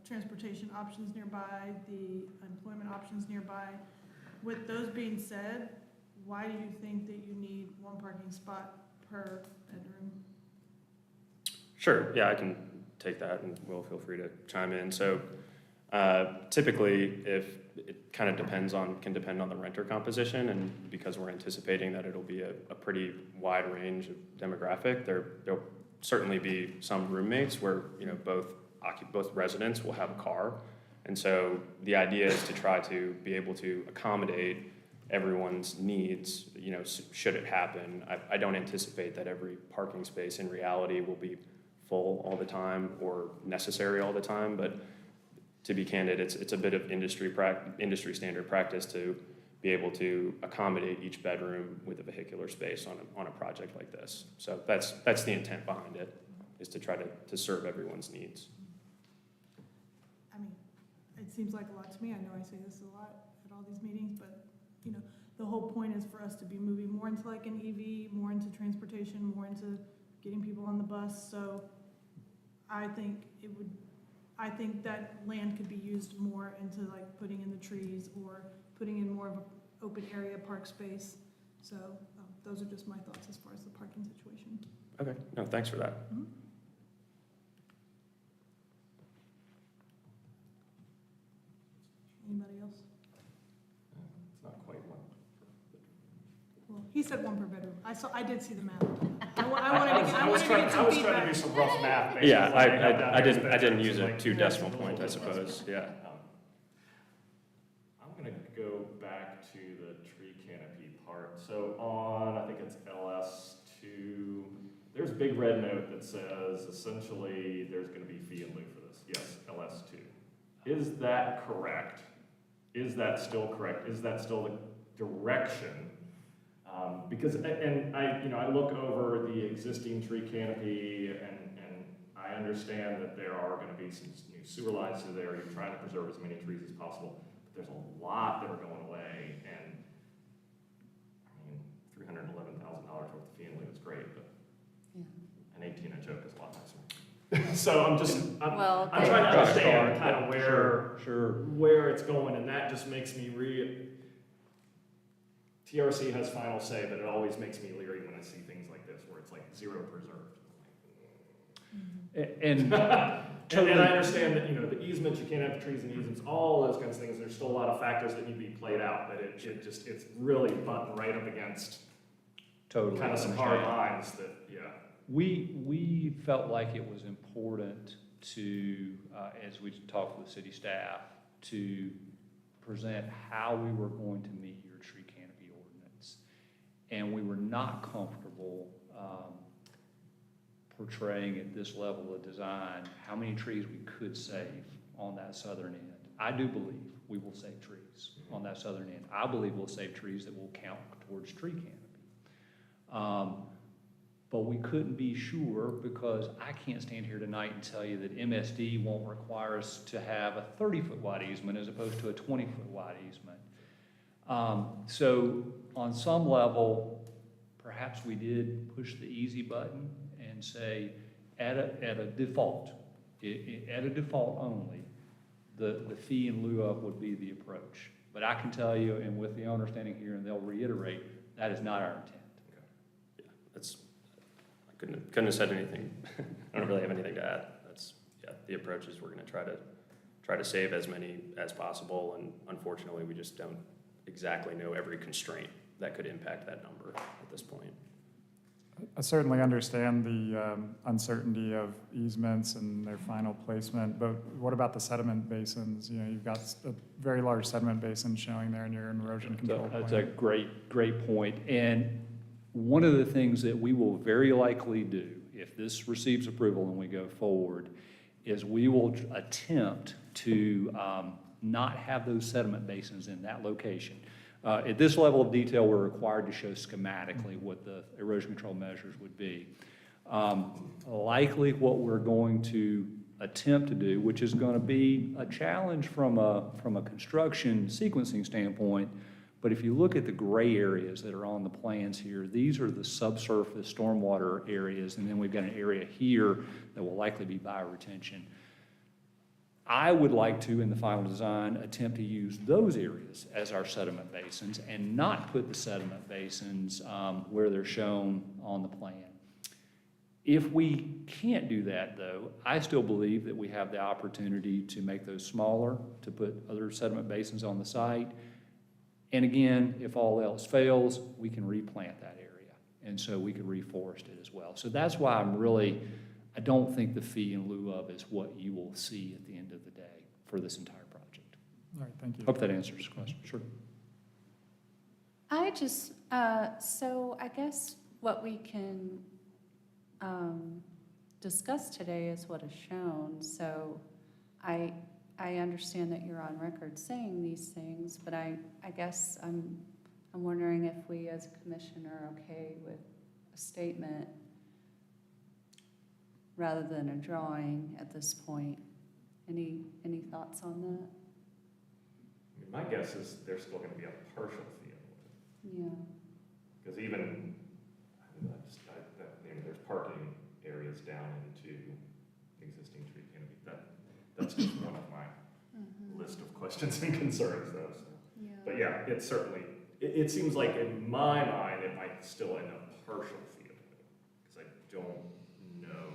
transportation options nearby, the employment options nearby. With those being said, why do you think that you need one parking spot per bedroom? Sure, yeah, I can take that, and Will, feel free to chime in. So typically, if it kind of can depend on the renter composition, and because we're anticipating that it'll be a pretty wide range of demographic, there'll certainly be some roommates where, you know, both residents will have a car. And so the idea is to try to be able to accommodate everyone's needs, you know, should it happen. I don't anticipate that every parking space in reality will be full all the time or necessary all the time, but to be candid, it's a bit of industry standard practice to be able to accommodate each bedroom with a vehicular space on a project like this. So that's the intent behind it, is to try to serve everyone's needs. I mean, it seems like a lot to me. I know I say this a lot at all these meetings, but, you know, the whole point is for us to be moving more into like an EV, more into transportation, more into getting people on the bus. So I think that land could be used more into like putting in the trees or putting in more of an open area park space. So those are just my thoughts as far as the parking situation. Okay, no, thanks for that. Mm-hmm. Anybody else? It's not quite one. Well, he said one per bedroom. I did see the math. I was trying to do some rough math. basically. Yeah, I Basically, didn't use like, a 2 decimal point, I suppose, yeah. I'm gonna go back to the tree canopy part. So on, I think it's LS2, there's a big red note that says essentially there's gonna be fee in lieu for this. Yes, LS2. Is that correct? Is that still correct? Is that still the direction? Because, and I look over the existing tree canopy and I understand that there are gonna be some new sewer lines through there. You're trying to preserve as many trees as possible, but there's a lot that are going away, and I mean, $311,000 worth of fee and lieu is great, but an 18-inch oak is a lot nicer. So I'm trying to understand kind of where it's going, and that just makes me TRC has final say, but it always makes me leery when I see things like this, where it's like zero preserved. And And I understand that, the easements, you can't have trees and easements, all those kinds of things, there's still a lot of factors that need to be played out, but it's really butting right up against totally kind of some hard lines that, We felt like it was important to, as we talked with the city staff, to present how we were going to meet your tree canopy ordinance. And we were not comfortable portraying at this level of design how many trees we could save on that southern end. I do believe we will save trees on that southern end. I believe we'll save trees that will count towards tree canopy. But we couldn't be sure because I can't stand here tonight and tell you that MSD won't require us to have a 30-foot wide easement as opposed to a 20-foot wide easement. So on some level, perhaps we did push the easy button and say at a default, at a default only, the fee in lieu of would be the approach. But I can tell you, and with the owner standing here, and they'll reiterate, that is not our intent. Yeah, I couldn't have said anything. I don't really have anything to add. The approach is we're gonna try to save as many as possible, and unfortunately, we just don't exactly know every constraint that could impact that number at this point. I certainly understand the uncertainty of easements and their final placement, but what about the sediment basins? You've got a very large sediment basin showing there in your erosion control plan. That's a great point. And one of the things that we will very likely do if this receives approval and we go forward, is we will attempt to not have those sediment basins in that location. At this level of detail, we're required to show schematically what the erosion control measures would be. Likely what we're going to attempt to do, which is going to be a challenge from a construction sequencing standpoint, but if you look at the gray areas that are on the plans here, these are the subsurface stormwater areas, and then we've got an area here that will likely be bioretention. I would like to, in the final design, attempt to use those areas as our sediment basins and not put the sediment basins where they're shown on the plan. If we can't do that, though, I still believe that we have the opportunity to make those smaller, to put other sediment basins on the site. And again, if all else fails, we can replant that area. And so we could reforest it as well. So that's why I don't think the fee in lieu of is what you will see at the end of the day for this entire project. All right, thank you. Hope that answers the question. Sure. I just, so I guess what we can discuss today is what is shown. So I understand that you're on record saying these things, but I guess I'm wondering if we as a commission are okay with a statement rather than a drawing at this point. Any thoughts on that? I mean, my guess is there's still gonna be a partial field. Yeah. Because even, there's parking areas down into existing tree canopy. That's just one of my list of questions and concerns though. So. Yeah. But yeah, it's certainly, it seems like in my mind, it might still end up partial field. Because I don't know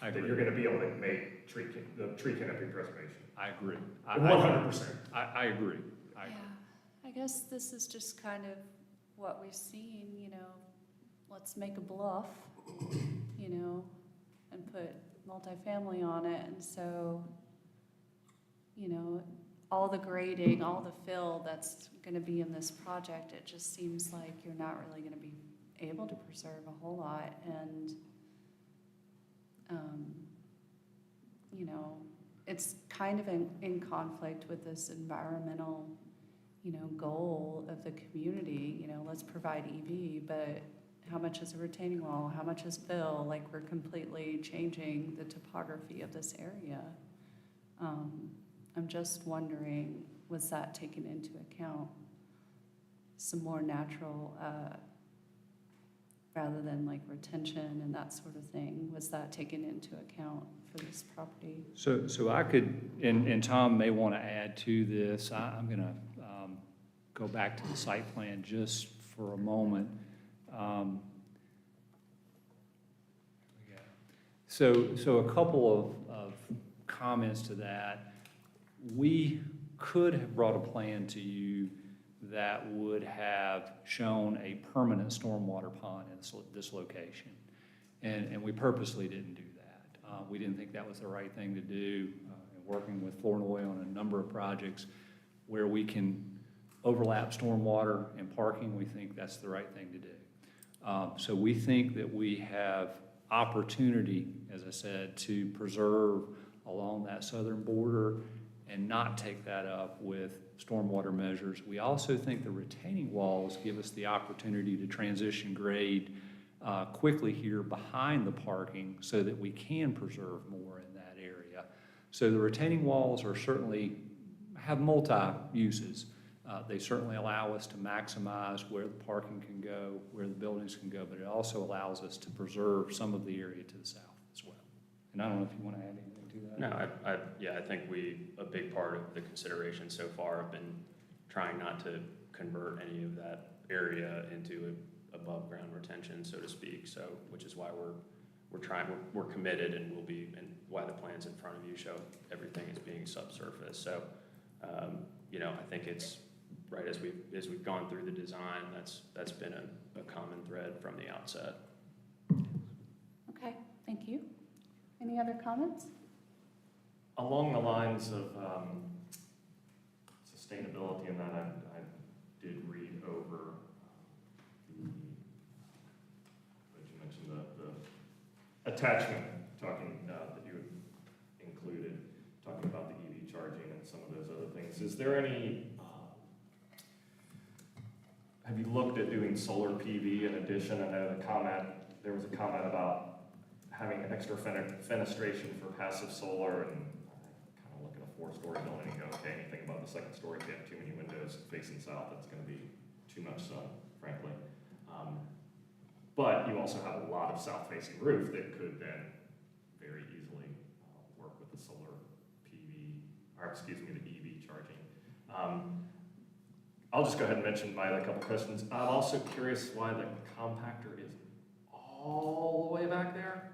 that you're gonna be able to make the tree canopy preservation. I agree. 100%. I agree. Yeah, I guess this is just kind of what we've seen, let's make a bluff, and put multifamily on it, and so, all the grading, all the fill that's gonna be in this project, it just seems like you're not really gonna be able to preserve a whole lot, and, it's kind of in conflict with this environmental, goal of the community, let's provide EV, but how much is a retaining wall? How much is fill? Like, we're completely changing the topography of this area. I'm just wondering, was that taken into account? Some more natural, rather than like retention and that sort of thing, was that taken into account for this property? So I could, and Tom may want to add to this, I'm going to go back to the site plan just for a moment. So a couple of comments to that. We could have brought a plan to you that would have shown a permanent stormwater pond in this location. And we purposely didn't do that. We didn't think that was the right thing to do. Working with Flournoy on a number of projects where we can overlap stormwater and parking, we think that's the right thing to do. So we think that we have opportunity, as I said, to preserve along that southern border and not take that up with stormwater measures. We also think the retaining walls give us the opportunity to transition grade quickly here behind the parking so that we can preserve more in that area. So the retaining walls are certainly have multi-uses. They certainly allow us to maximize where the parking can go, where the buildings can go, but it also allows us to preserve some of the area to the south as well. And I don't know if you want to add anything to that. No, I think a big part of the consideration so far have been trying not to convert any of that area into above ground retention, so to speak. So, which is why we're committed and will be, and why the plans in front of you show everything is being subsurface. So, I think it's right as we've gone through the design, that's been a common thread from the outset. Okay, thank you. Any other comments? Along the lines of sustainability and that, I did read over what you mentioned, the attachment talking, that you included, talking about the EV charging and some of those other things. Is there any, have you looked at doing solar PV in addition? I know there was a comment about having extra fenestration for passive solar, and kind of look at a 4-story building and go, okay, anything above the 2nd story, if you have too many windows facing south, that's gonna be too much sun, frankly. But you also have a lot of south-facing roof that could then very easily work with the solar PV, or excuse me, the EV charging. I'll just go ahead and mention my other couple questions. I'm also curious why the compactor is all the way back there.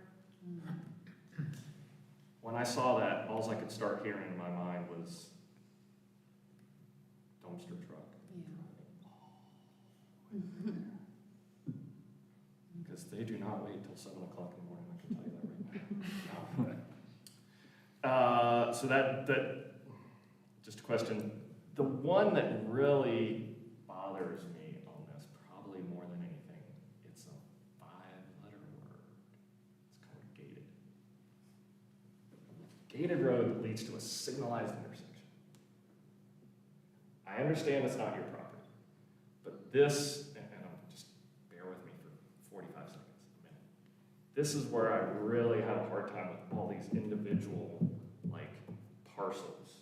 When I saw that, all I could start hearing in my mind was dumpster truck. Because they do not wait till 7 o'clock in the morning, I can tell you that right now. So that, just a question. The one that really bothers me on this, probably more than anything, it's a 5-letter word. It's called gated. Gated road that leads to a signalized intersection. I understand it's not your property, but this, and just bear with me for 45 seconds, a minute. This is where I really have a hard time with all these individual, like, parcels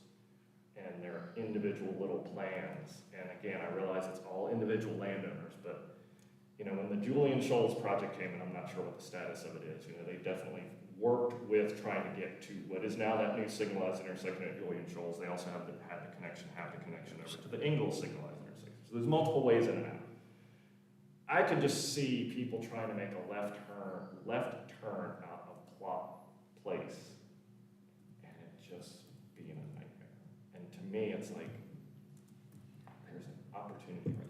and their individual little plans. And again, I realize it's all individual landowners, but, you know, when the Julian Shoals project came in, I'm not sure what the status of it is. You know, they definitely worked with trying to get to what is now that new signalized intersection at Julian Shoals. They also have the connection over to the Ingalls signalized intersection. So there's multiple ways in and out. I could just see people trying to make a left turn out of Plot Place, and it just being a nightmare. And to me, it's like, there's an opportunity right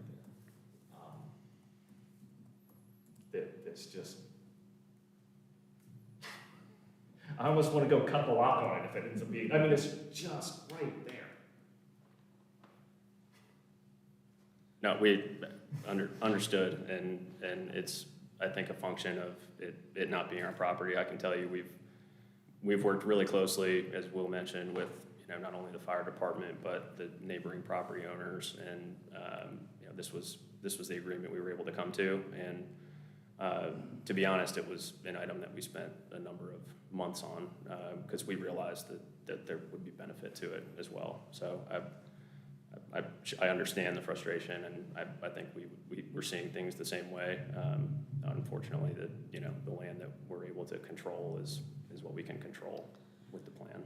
there. That's just, I almost want to go cut the lock on it if it ends up being, I mean, it's just right there. No, we understood, and it's, I think, a function of it not being our property. I can tell you we've worked really closely, as Will mentioned, with, you know, not only the fire department, but the neighboring property owners, and you know, this was the agreement we were able to come to, and to be honest, it was an item that we spent a number of months on, because we realized that there would be benefit to it as well. So I understand the frustration, and I think we're seeing things the same way. Unfortunately, the land that we're able to control is what we can control with the plan.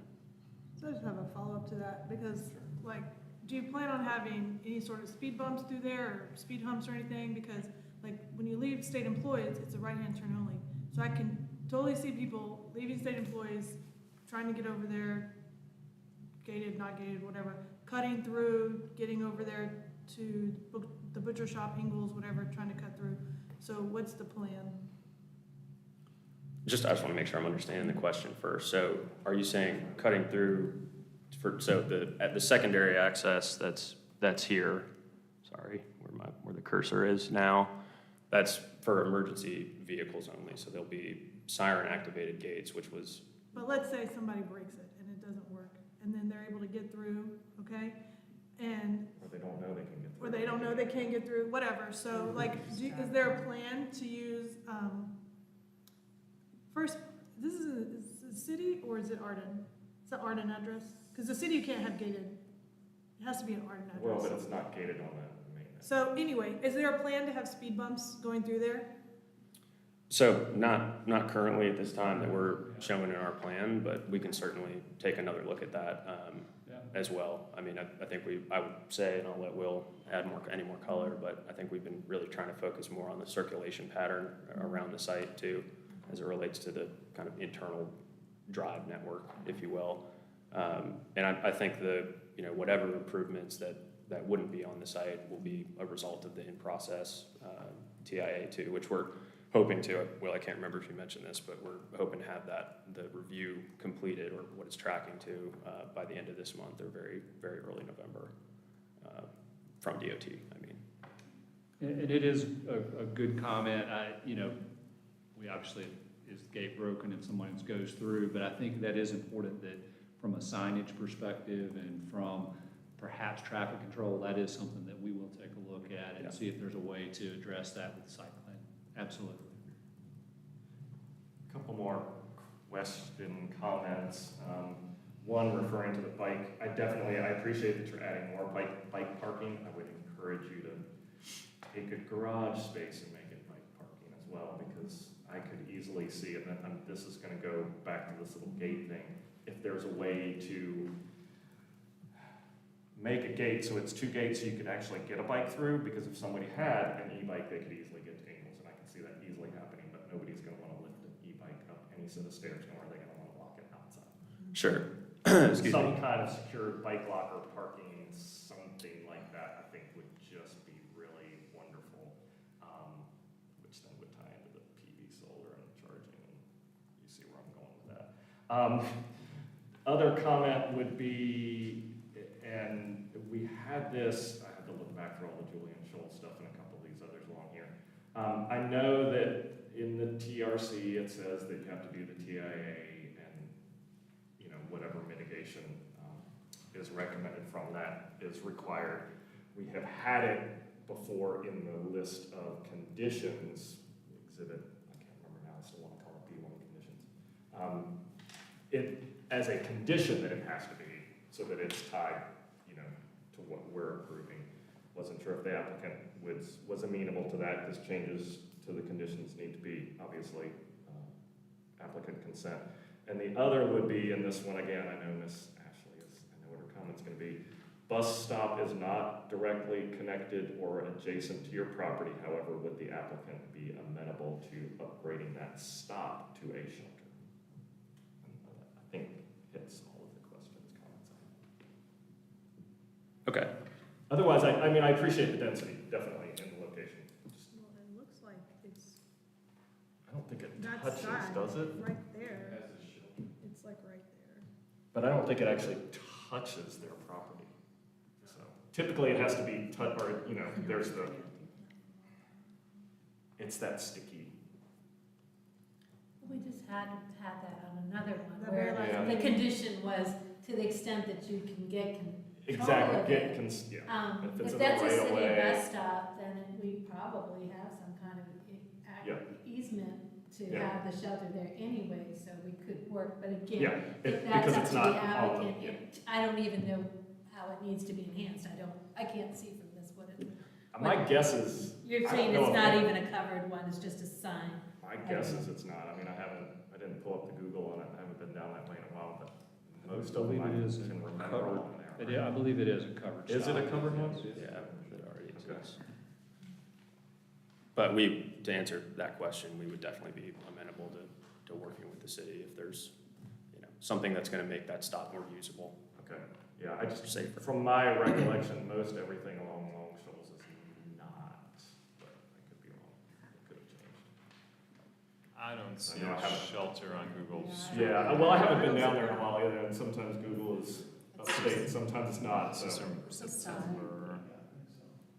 So I just have a follow-up to that, because, like, do you plan on having any sort of speed bumps through there, or speed humps or anything? Because, like, when you leave state employees, it's a right-hand turn only. So I can totally see people leaving state employees, trying to get over there, gated, not gated, whatever, cutting through, getting over there to the butcher shop, Ingalls, whatever, trying to cut through. So what's the plan? I just want to make sure I'm understanding the question first. So are you saying cutting through at the secondary access that's here, sorry, where the cursor is now, that's for emergency vehicles only. So there'll be siren activated gates, which was. But let's say somebody breaks it and it doesn't work, and then they're able to get through, okay? And Or they don't know they can get through. or they don't know they can't get through, whatever. So, like, is there a plan to use, first, this is a city, or is it Arden? Is that Arden address? Because the city you can't have gated. It has to be an Arden address. Well, but it's not gated on the main. So anyway, is there a plan to have speed bumps going through there? So not currently at this time that we're showing in our plan, but we can certainly take another look at that as well. I mean, I think I would say, and I'll let Will add any more color, but I think we've been really trying to focus more on the circulation pattern around the site too, as it relates to the kind of internal drive network, if you will. And I think whatever improvements that wouldn't be on the site will be a result of the in-process TIA too, which we're hoping to, Will, I can't remember if you mentioned this, but we're hoping to have the review completed, or what it's tracking to, by the end of this month, or very, very early November, from DOT, I mean. And it is a good comment. We obviously is the gate broken and someone goes through, but I think that is important that from a signage perspective and from perhaps traffic control, that is something that we will take a look at and see if there's a way to address that with the site plan. Absolutely. A couple more question comments. One referring to the bike. I appreciate that you're adding more bike parking. I would encourage you to take a garage space and make it bike parking as well, because I could easily see it, and this is gonna go back to this little gate thing. If there's a way to make a gate so it's two gates so you could actually get a bike through, because if somebody had an e-bike, they could easily get to Ingles, and I can see that easily happening, but nobody's gonna wanna lift an e-bike up any set of stairs, nor are they gonna wanna walk it outside. Sure. Excuse Some me. kind of secured bike locker parking, something like that, I think would just be really wonderful. Which then would tie into the PV solar and charging, and you see where I'm going with that. Other comment would be, and we had this, I had to look back through all the Julian Scholl stuff and a couple of these others along here. I know that in the TRC, it says that you have to do the TIA and, you know, whatever mitigation is recommended from that is required. We have had it before in the list of conditions, exhibit, I can't remember now, I still want to call it B1 conditions. It, as a condition that it has to be, so that it's tied, you know, to what we're approving. Wasn't sure if the applicant was amenable to that, because changes to the conditions need to be, obviously, applicant consent. And the other would be, and this one again, I know Miss Ashley is, I know what her comment's gonna be, bus stop is not directly connected or adjacent to your property, however, would the applicant be amenable to upgrading that stop to a shelter? And I think hits all of the questions, comments I have. Okay. Otherwise, I mean, I appreciate the density, definitely, and the location. Just, Well, it looks like it's I don't think it that touches, side, does it? right there. It's like right there. But I don't think it actually touches their property. So typically it has to be or, you know, there's the, it's that sticky. We just had that on another one, The where very last the meeting. condition was to the extent that you can get control Exactly, of get, it. yeah. If it's If in the that's a right of city way. bus stop, then we probably have some kind of Yeah. easement to Yeah. have the shelter there anyway, so we could work, but Yeah, again, if because that's up it's to the not on the, applicant, yeah. I don't even know how it needs to be enhanced, I can't see from this what it. My guess is, You're I saying don't it's know if not that- even a covered one, it's just a sign. my guess is it's not. I mean, I didn't pull up the Google on it, I haven't been down that way in a while, but most of them I believe it is can a remember covered- on there. I believe it is a covered Is it a stop. covered one? Yes. Yeah, it already exists. But to answer that question, we would definitely be amenable to working with the city if there's, you know, something that's gonna make that stop more usable. Okay, yeah, I just, Safer. from my recollection, most everything along Long Shoals is not, but I could be wrong. It could have changed. I don't see know I a haven't- shelter on Google Street. Yeah, well, I haven't been down there in a while either, and sometimes Google is upstate, and sometimes it's not, so. Similar.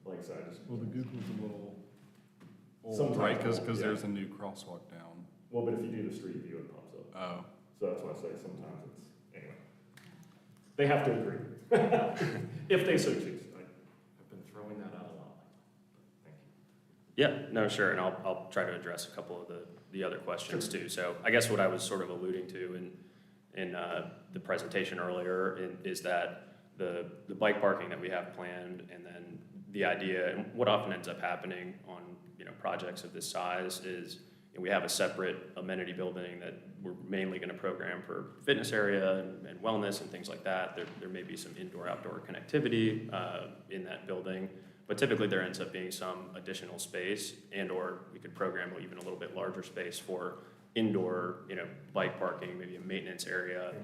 Like I said, I just, Well, the Google's a little old, Sometimes right, because old, yeah. there's a new crosswalk down. well, but if you do the street view, it pops up. Oh. So that's why I say sometimes it's, anyway. They have to agree, if they so choose. I've been throwing that out a lot. Thank you. Yeah, no, sure, and I'll try to address a couple of the other questions too. So I guess what I was sort of alluding to in the presentation earlier is that the bike parking that we have planned, and then the idea, and what often ends up happening on, you know, projects of this size is, you know, we have a separate amenity building that we're mainly gonna program for fitness area and wellness and things like that. There may be some indoor-outdoor connectivity in that building, but typically there ends up being some additional space, and/or we could program even a little bit larger space for indoor, you know, bike parking, maybe a maintenance area,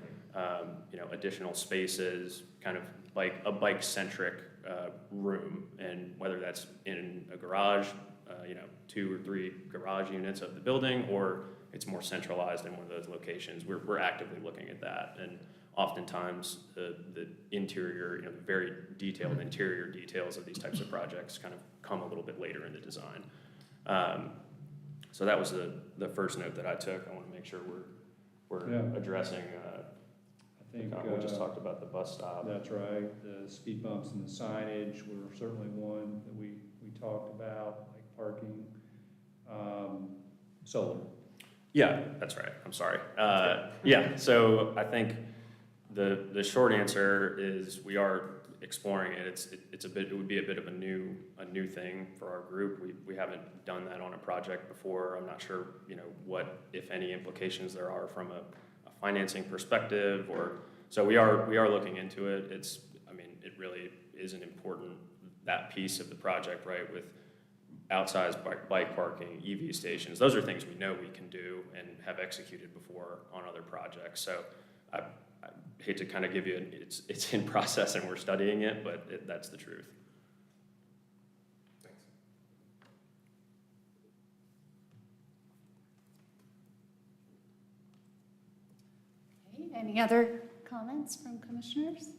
you know, additional spaces, kind of like a bike-centric room, and whether that's in a garage, you know, 2 or 3 garage units of the building, or it's more centralized in one of those locations. We're actively looking at that, and oftentimes the interior, you know, the very detailed interior details of these types of projects kind of come a little bit later in the design. So that was the first note that I took. I want to make sure we're Yeah. addressing, I think, we just talked about the bus stop. that's right. The speed bumps and the signage were certainly one that we talked about, like parking, solar. Yeah, that's right. I'm sorry. Yeah, so I think the short answer is we are exploring it. It would be a bit of a new thing for our group. We haven't done that on a project before. I'm not sure, what, if any, implications there are from a financing perspective, so we are looking into it. It really is an important, that piece of the project, right, with outsized bike parking, EV stations. Those are things we know we can do and have executed before on other projects. So I hate to kind of give you, it's in process and we're studying it, but that's the truth. Thanks. Okay, any other comments from commissioners?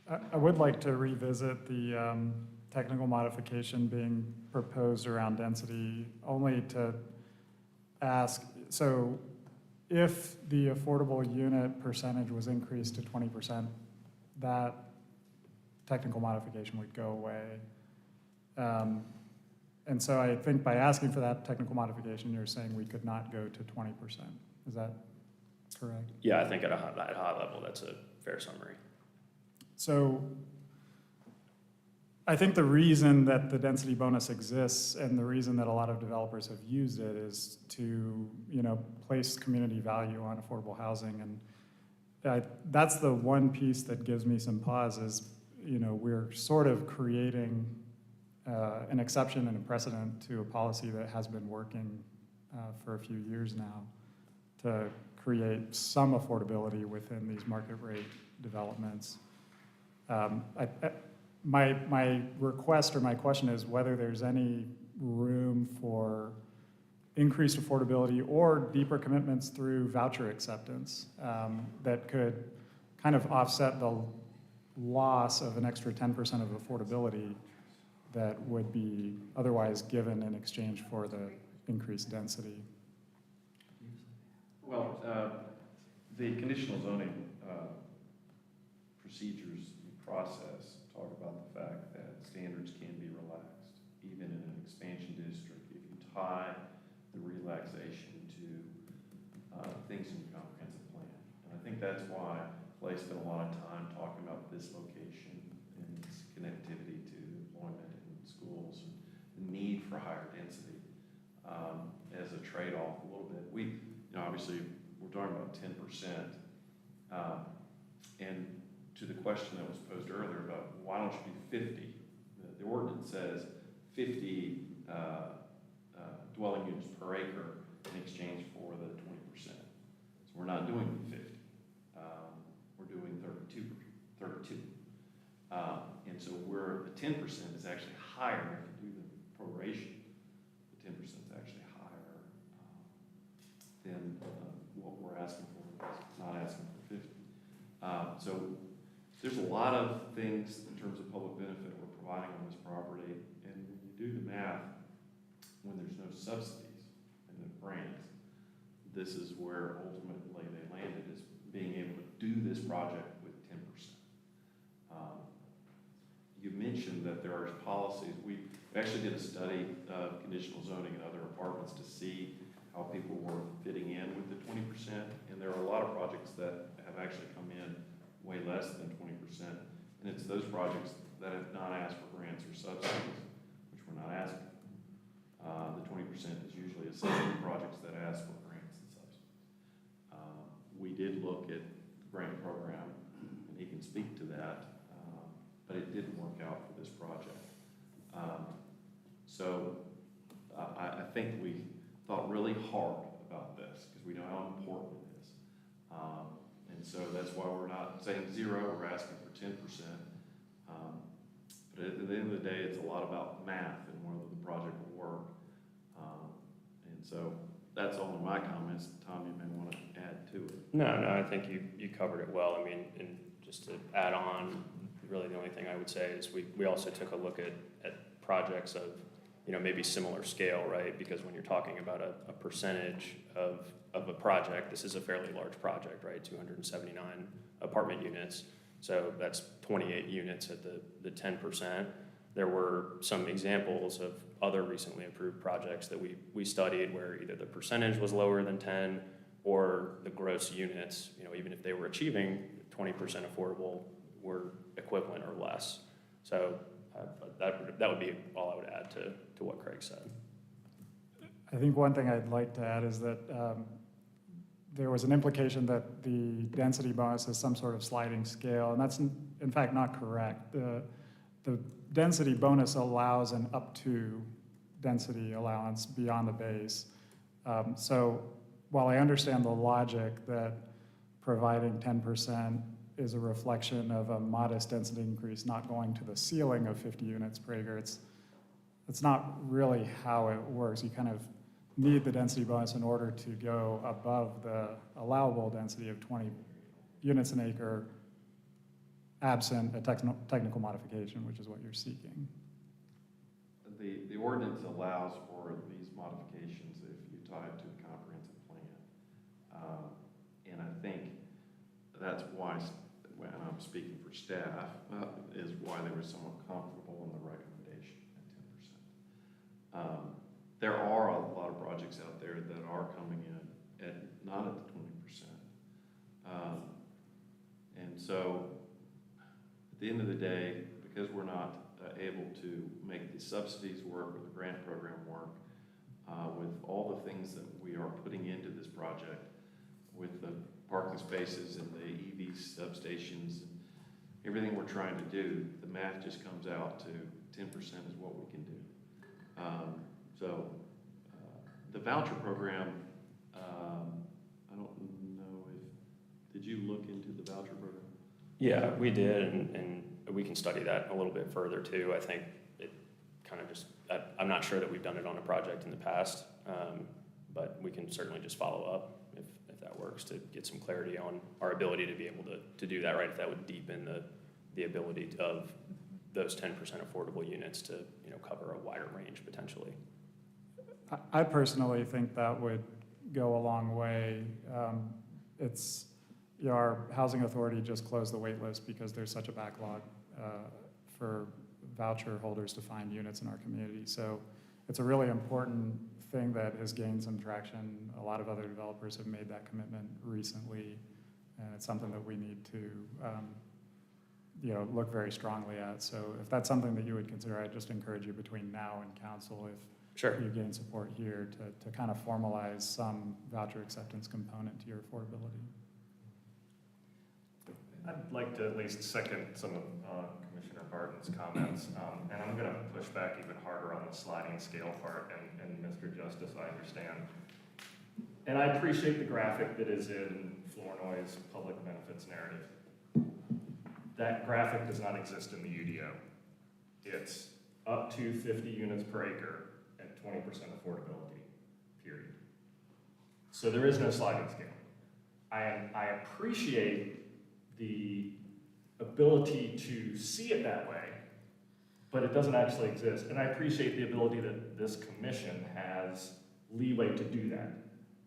I would like to revisit the technical modification being proposed around density, only to ask, so if the affordable unit percentage was increased to 20%, that technical modification would go away. And so I think by asking for that technical modification, you're saying we could not go to 20%. Is that correct? Yeah, I think at a high level, that's a fair summary. So I think the reason that the density bonus exists and the reason that a lot of developers have used it is to, place community value on affordable housing. And that's the one piece that gives me some pause is, we're sort of creating an exception and a precedent to a policy that has been working for a few years now to create some affordability within these market rate developments. My request or my question is whether there's any room for increased affordability or deeper commitments through voucher acceptance that could kind of offset the loss of an extra 10% of affordability that would be otherwise given in exchange for the increased density. Well, the conditional zoning procedures and process talk about the fact that standards can be relaxed, even in an expansion district, if you tie the relaxation to things in your comprehensive plan. And I think that's why Clay spent a lot of time talking about this location and its connectivity to employment and schools and the need for higher density as a trade-off a little bit. Obviously, we're talking about 10%. And to the question that was posed earlier about why don't you do 50? The ordinance says 50 dwelling units per acre in exchange for the 20%. So we're not doing 50. We're doing 32. And so the 10% is actually higher if you do the proration. The 10% is actually higher than what we're asking for, not asking for 50. So there's a lot of things in terms of public benefit we're providing on this property, and when you do the math, when there's no subsidies and no grants, this is where ultimately they landed, is being able to do this project with 10%. You mentioned that there are policies. We actually did a study of conditional zoning in other apartments to see how people were fitting in with the 20%, and there are a lot of projects that have actually come in way less than 20%, and it's those projects that have not asked for grants or subsidies, which we're not asking. The 20% is usually associated with projects that ask for grants and subsidies. We did look at the grant program, and he can speak to that, but it didn't work out for this project. So I think we thought really hard about this because we know how important it is. And so that's why we're not saying 0, we're asking for 10%. But at the end of the day, it's a lot about math and whether the project will work. And so that's all of my comments. Tom, you may want to add to it. No, I think you covered it well. And just to add on, really the only thing I would say is we also took a look at projects of maybe similar scale, right? Because when you're talking about a percentage of a project, this is a fairly large project, right? 279 apartment units. So that's 28 units at the 10%. There were some examples of other recently approved projects that we studied where either the percentage was lower than 10 or the gross units, even if they were achieving 20% affordable, were equivalent or less. So that would be all I would add to what Craig said. I think one thing I'd like to add is that there was an implication that the density bonus is some sort of sliding scale, and that's in fact not correct. The density bonus allows an up to density allowance beyond the base. So while I understand the logic that providing 10% is a reflection of a modest density increase not going to the ceiling of 50 units per acre, it's not really how it works. You kind of need the density bonus in order to go above the allowable density of 20 units an acre, absent a technical modification, which is what you're seeking. The ordinance allows for these modifications if you tie it to the comprehensive plan. And I think that's why, when I'm speaking for staff, is why they were somewhat comfortable in the recommendation at 10%. There are a lot of projects out there that are coming in at not at the 20%. And so at the end of the day, because we're not able to make the subsidies work or the grant program work, with all the things that we are putting into this project, with the parking spaces and the EV substations and everything we're trying to do, the math just comes out to 10% is what we can do. The voucher program, I don't know did you look into the voucher program? Yeah, we did, and we can study that a little bit further too. I think it kind of just, I'm not sure that we've done it on a project in the past, but we can certainly just follow up if that works to get some clarity on our ability to be able to do that, right? If that would deepen the ability of those 10% affordable units to cover a wider range potentially. I personally think that would go a long way. Our housing authority just closed the wait list because there's such a backlog for voucher holders to find units in our community. So it's a really important thing that has gained some traction. A lot of other developers have made that commitment recently, and it's something that we need to look very strongly at. So if that's something that you would consider, I'd just encourage you between now and council, if Sure. you gain support here, to kind of formalize some voucher acceptance component to your affordability. I'd like to at least second some of Commissioner Barton's comments, and I'm going to push back even harder on the sliding scale part, and Mr. Justice, I understand. And I appreciate the graphic that is in Flournoy's public benefits narrative. That graphic does not exist in the UDO. It's up to 50 units per acre at 20% affordability, period. So there is no sliding scale. I appreciate the ability to see it that way, but it doesn't actually exist. And I appreciate the ability that this commission has leeway to do that.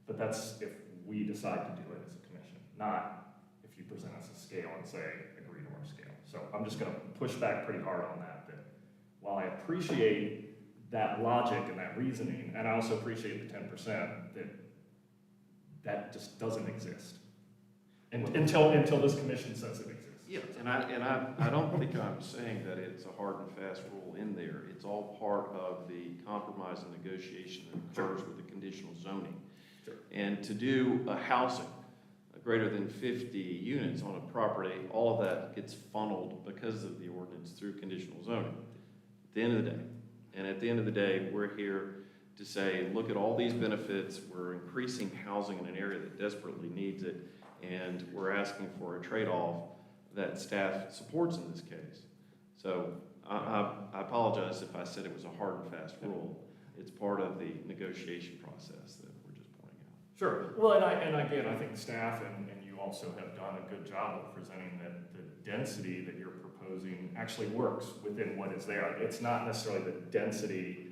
But that's if we decide to do it as a commission, not if you present us a scale and say, agree to our scale. So I'm just going to push back pretty hard on that while I appreciate that logic and that reasoning, and I also appreciate the 10%, that just doesn't exist. Until this commission says it exists. Yeah, and I don't think I'm saying that it's a hard and fast rule in there. It's all part of the compromise and negotiation that occurs with the conditional zoning. Sure. And to do a housing greater than 50 units on a property, all of that gets funneled because of the ordinance through conditional zoning. At the end of the day, and at the end of the day, we're here to say, look at all these benefits. We're increasing housing in an area that desperately needs it, and we're asking for a trade-off that staff supports in this case. So I apologize if I said it was a hard and fast rule. It's part of the negotiation process that we're just pointing out. Sure. Well, and again, I think staff and you also have done a good job of presenting that the density that you're proposing actually works within what is there. It's not necessarily the density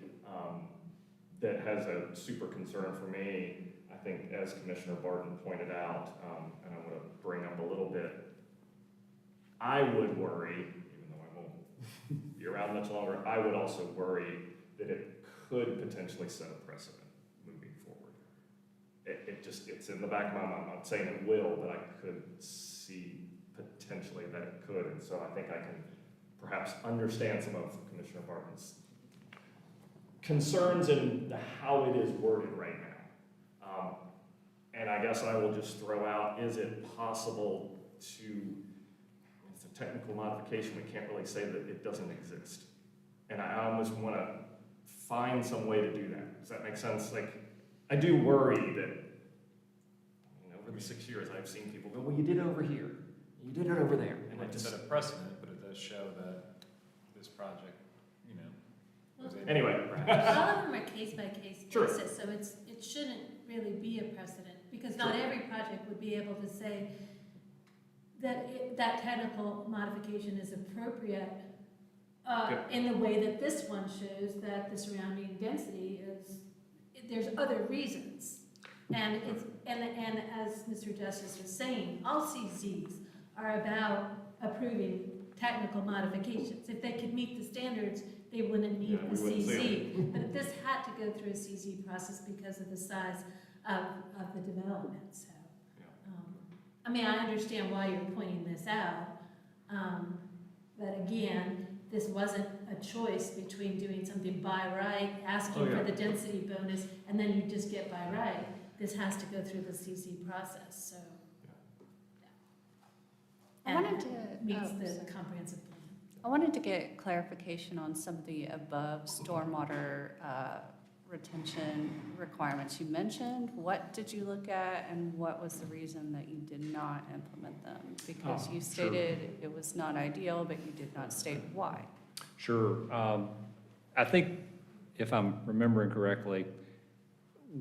that has a super concern for me. I think, as Commissioner Barton pointed out, and I want to bring up a little bit, I would worry, even though I won't be around much longer, I would also worry that it could potentially set a precedent moving forward. It's in the back of my mind. I'm not saying it will, but I could see potentially that it could. And so I think I can perhaps understand some of Commissioner Barton's concerns and how it is worded right now. And I guess I will just throw out, is it possible to, it's a technical modification, we can't really say that it doesn't exist. And I almost want to find some way to do that. Does that make sense? Like, I do worry that, over the 6 years, I've seen people go, well, you did it over here, you did it over there. And I Like to just, set a precedent, but it does show that this project, was able. anyway. All of them are case by case Sure. basis, so it shouldn't really be a precedent, because not every project would be able to say that that technical modification is appropriate in the way that this one shows that the surrounding density is, there's other reasons. And and as Mr. Justice was saying, all CZs are about approving technical modifications. If they could meet the standards, they wouldn't need a we wouldn't see CZ. But this had to go through a CZ process because of the size of the development, so. I mean, I understand why you're pointing this out, but again, this wasn't a choice between doing something by right, asking for the density bonus, and then you just get by right. This has to go through the CC process, so. I And wanted to, meets oh, the sorry. comprehensive plan. I wanted to get clarification on some of the above stormwater retention requirements you mentioned. What did you look at, and what was the reason that you did not implement them? Because you stated it was not ideal, but you did not state why. Sure. I think, if I'm remembering correctly,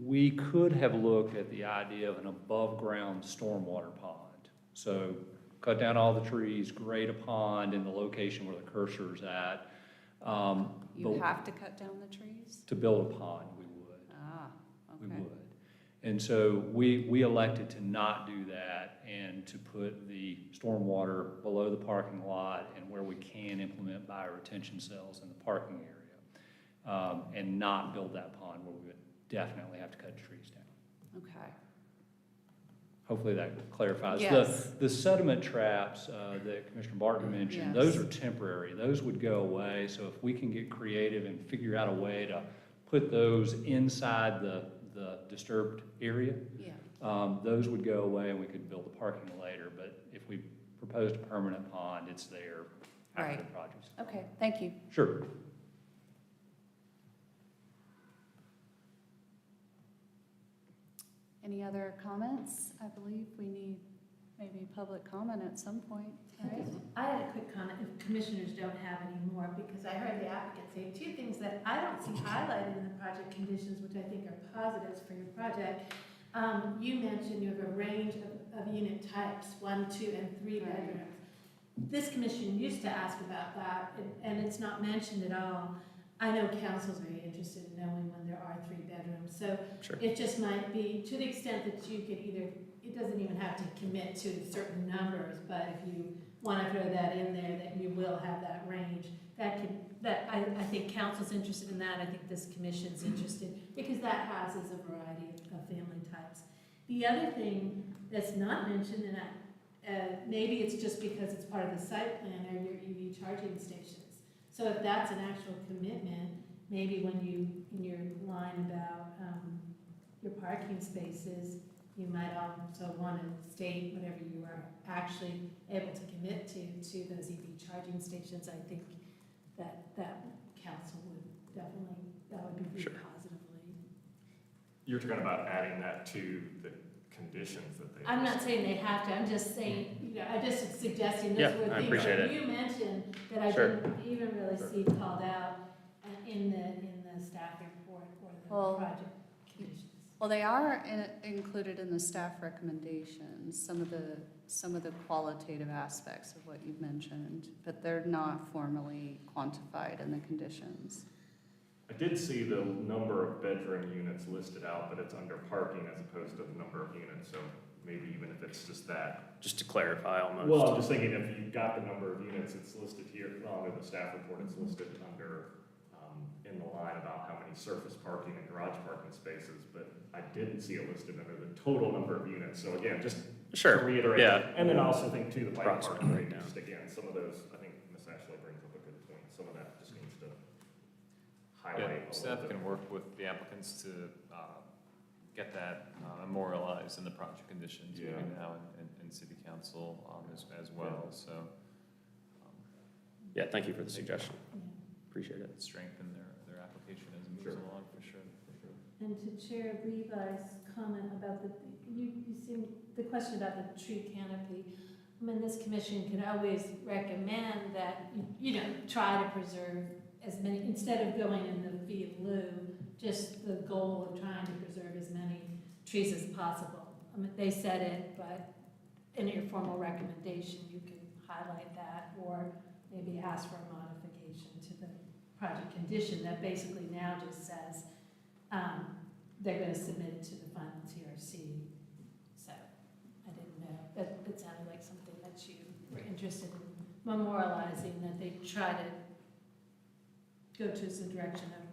we could have looked at the idea of an above-ground stormwater pond. So cut down all the trees, grade a pond in the location where the cursor's at. You but have to cut down the trees? to build a pond, we would. Ah, We okay. would. And so we elected to not do that and to put the stormwater below the parking lot and where we can implement bioretention cells in the parking area, and not build that pond where we would definitely have to cut trees down. Okay. Hopefully that clarifies. Yes. The sediment traps that Commissioner Barton mentioned, Yes. those are temporary. Those would go away. So if we can get creative and figure out a way to put those inside the disturbed area, Yeah. those would go away and we could build the parking later. But if we proposed a permanent pond, it's there after Right. the project's. Okay, thank you. Sure. Any other comments? I believe we need maybe public comment at some point, right? I had a quick comment, if commissioners don't have any more, because I heard the applicant say two things that I don't see highlighted in the project conditions, which I think are positives for your project. You mentioned you have a range of unit types, 1, 2, and 3 Right. bedrooms. This commission used to ask about that, and it's not mentioned at all. I know council's very interested in knowing when there are 3 bedrooms, so Sure. it just might be, to the extent that you could either, it doesn't even have to commit to certain numbers, but if you want to throw that in there, that you will have that range, I think council's interested in that, I think this commission's interested, because that houses a variety of family types. The other thing that's not mentioned, and maybe it's just because it's part of the site plan, are your EV charging stations. So if that's an actual commitment, maybe when in your line about your parking spaces, you might also want to state whatever you are actually able to commit to those EV charging stations. I think that council would definitely, that would be viewed Sure. positively. You're talking about adding that to the conditions that they. I'm not saying they have to, I'm just saying, I'm just suggesting Yeah, those were I things appreciate that it. you mentioned that I Sure. didn't even really see called out in the staff report or the Well, project conditions. Well, they are included in the staff recommendations, some of the qualitative aspects of what you've mentioned, but they're not formally quantified in the conditions. I did see the number of bedroom units listed out, but it's under parking as opposed to the number of units, so maybe even if it's just that. Just to clarify almost. Well, I'm just thinking if you've got the number of units, it's listed here, well, under the staff report, it's listed under, in the line about how many surface parking and garage parking spaces, but I didn't see it listed under the total number of units, so again, just to Sure, reiterate. yeah. And then I also think too, the bike Approximate parking, breakdown. just again, some of those, I think Ms. Ashley brings up a good point, some of that just needs to highlight. Yeah, staff can work with the applicants to get that memorialized in the project conditions between now and city council as well, so. Yeah, thank you for the suggestion. Appreciate it. Strengthen their application as it moves along, for sure. And to Chair Levi's comment about you seem, the question about the tree canopy, I mean, this commission can always recommend that, try to preserve as many, instead of going in the fee in lieu, just the goal of trying to preserve as many trees as possible. I mean, they said it, but in your formal recommendation, you can highlight that, or maybe ask for a modification to the project condition that basically now just says, they're gonna submit it to the final TRC. So, I didn't know, but it sounded like something that you were interested in memorializing, that they try to go to the direction of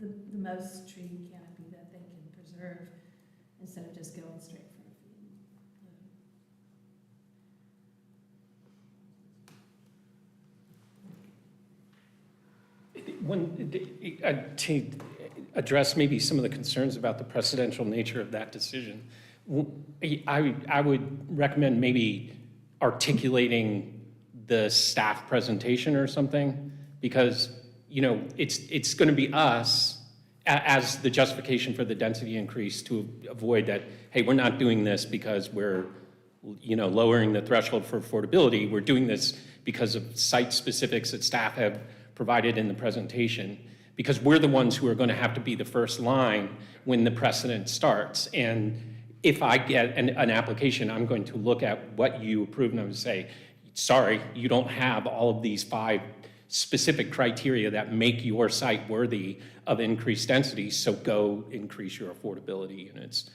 the most tree canopy that they can preserve, instead of just going straight for a fee. To address maybe some of the concerns about the precedential nature of that decision, I would recommend maybe articulating the staff presentation or something, because, it's going to be us as the justification for the density increase to avoid that, hey, we're not doing this because we're, lowering the threshold for affordability. We're doing this because of site specifics that staff have provided in the presentation, because we're the ones who are going to have to be the first line when the precedent starts. And if I get an application, I'm going to look at what you approve and I'm going to say, sorry, you don't have all of these 5 specific criteria that make your site worthy of increased density, so go increase your affordability units.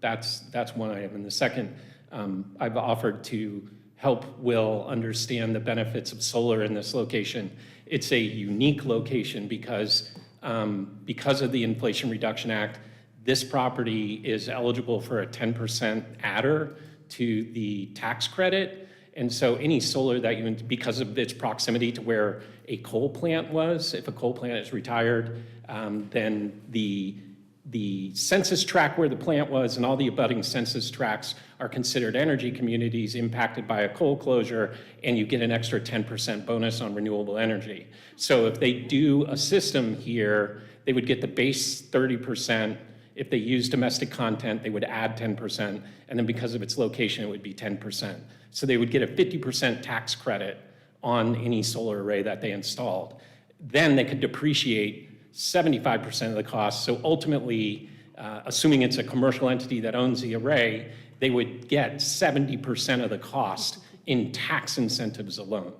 That's one item. And the second, I've offered to help Will understand the benefits of solar in this location. It's a unique location because of the Inflation Reduction Act, this property is eligible for a 10% adder to the tax credit. And so any solar that because of its proximity to where a coal plant was, if a coal plant is retired, then the census tract where the plant was and all the abutting census tracts are considered energy communities impacted by a coal closure, and you get an extra 10% bonus on renewable energy. So if they do a system here, they would get the base 30%. If they use domestic content, they would add 10%, and then because of its location, it would be 10%. So they would get a 50% tax credit on any solar array that they installed. Then they could depreciate 75% of the cost. So ultimately, assuming it's a commercial entity that owns the array, they would get 70% of the cost in tax incentives alone.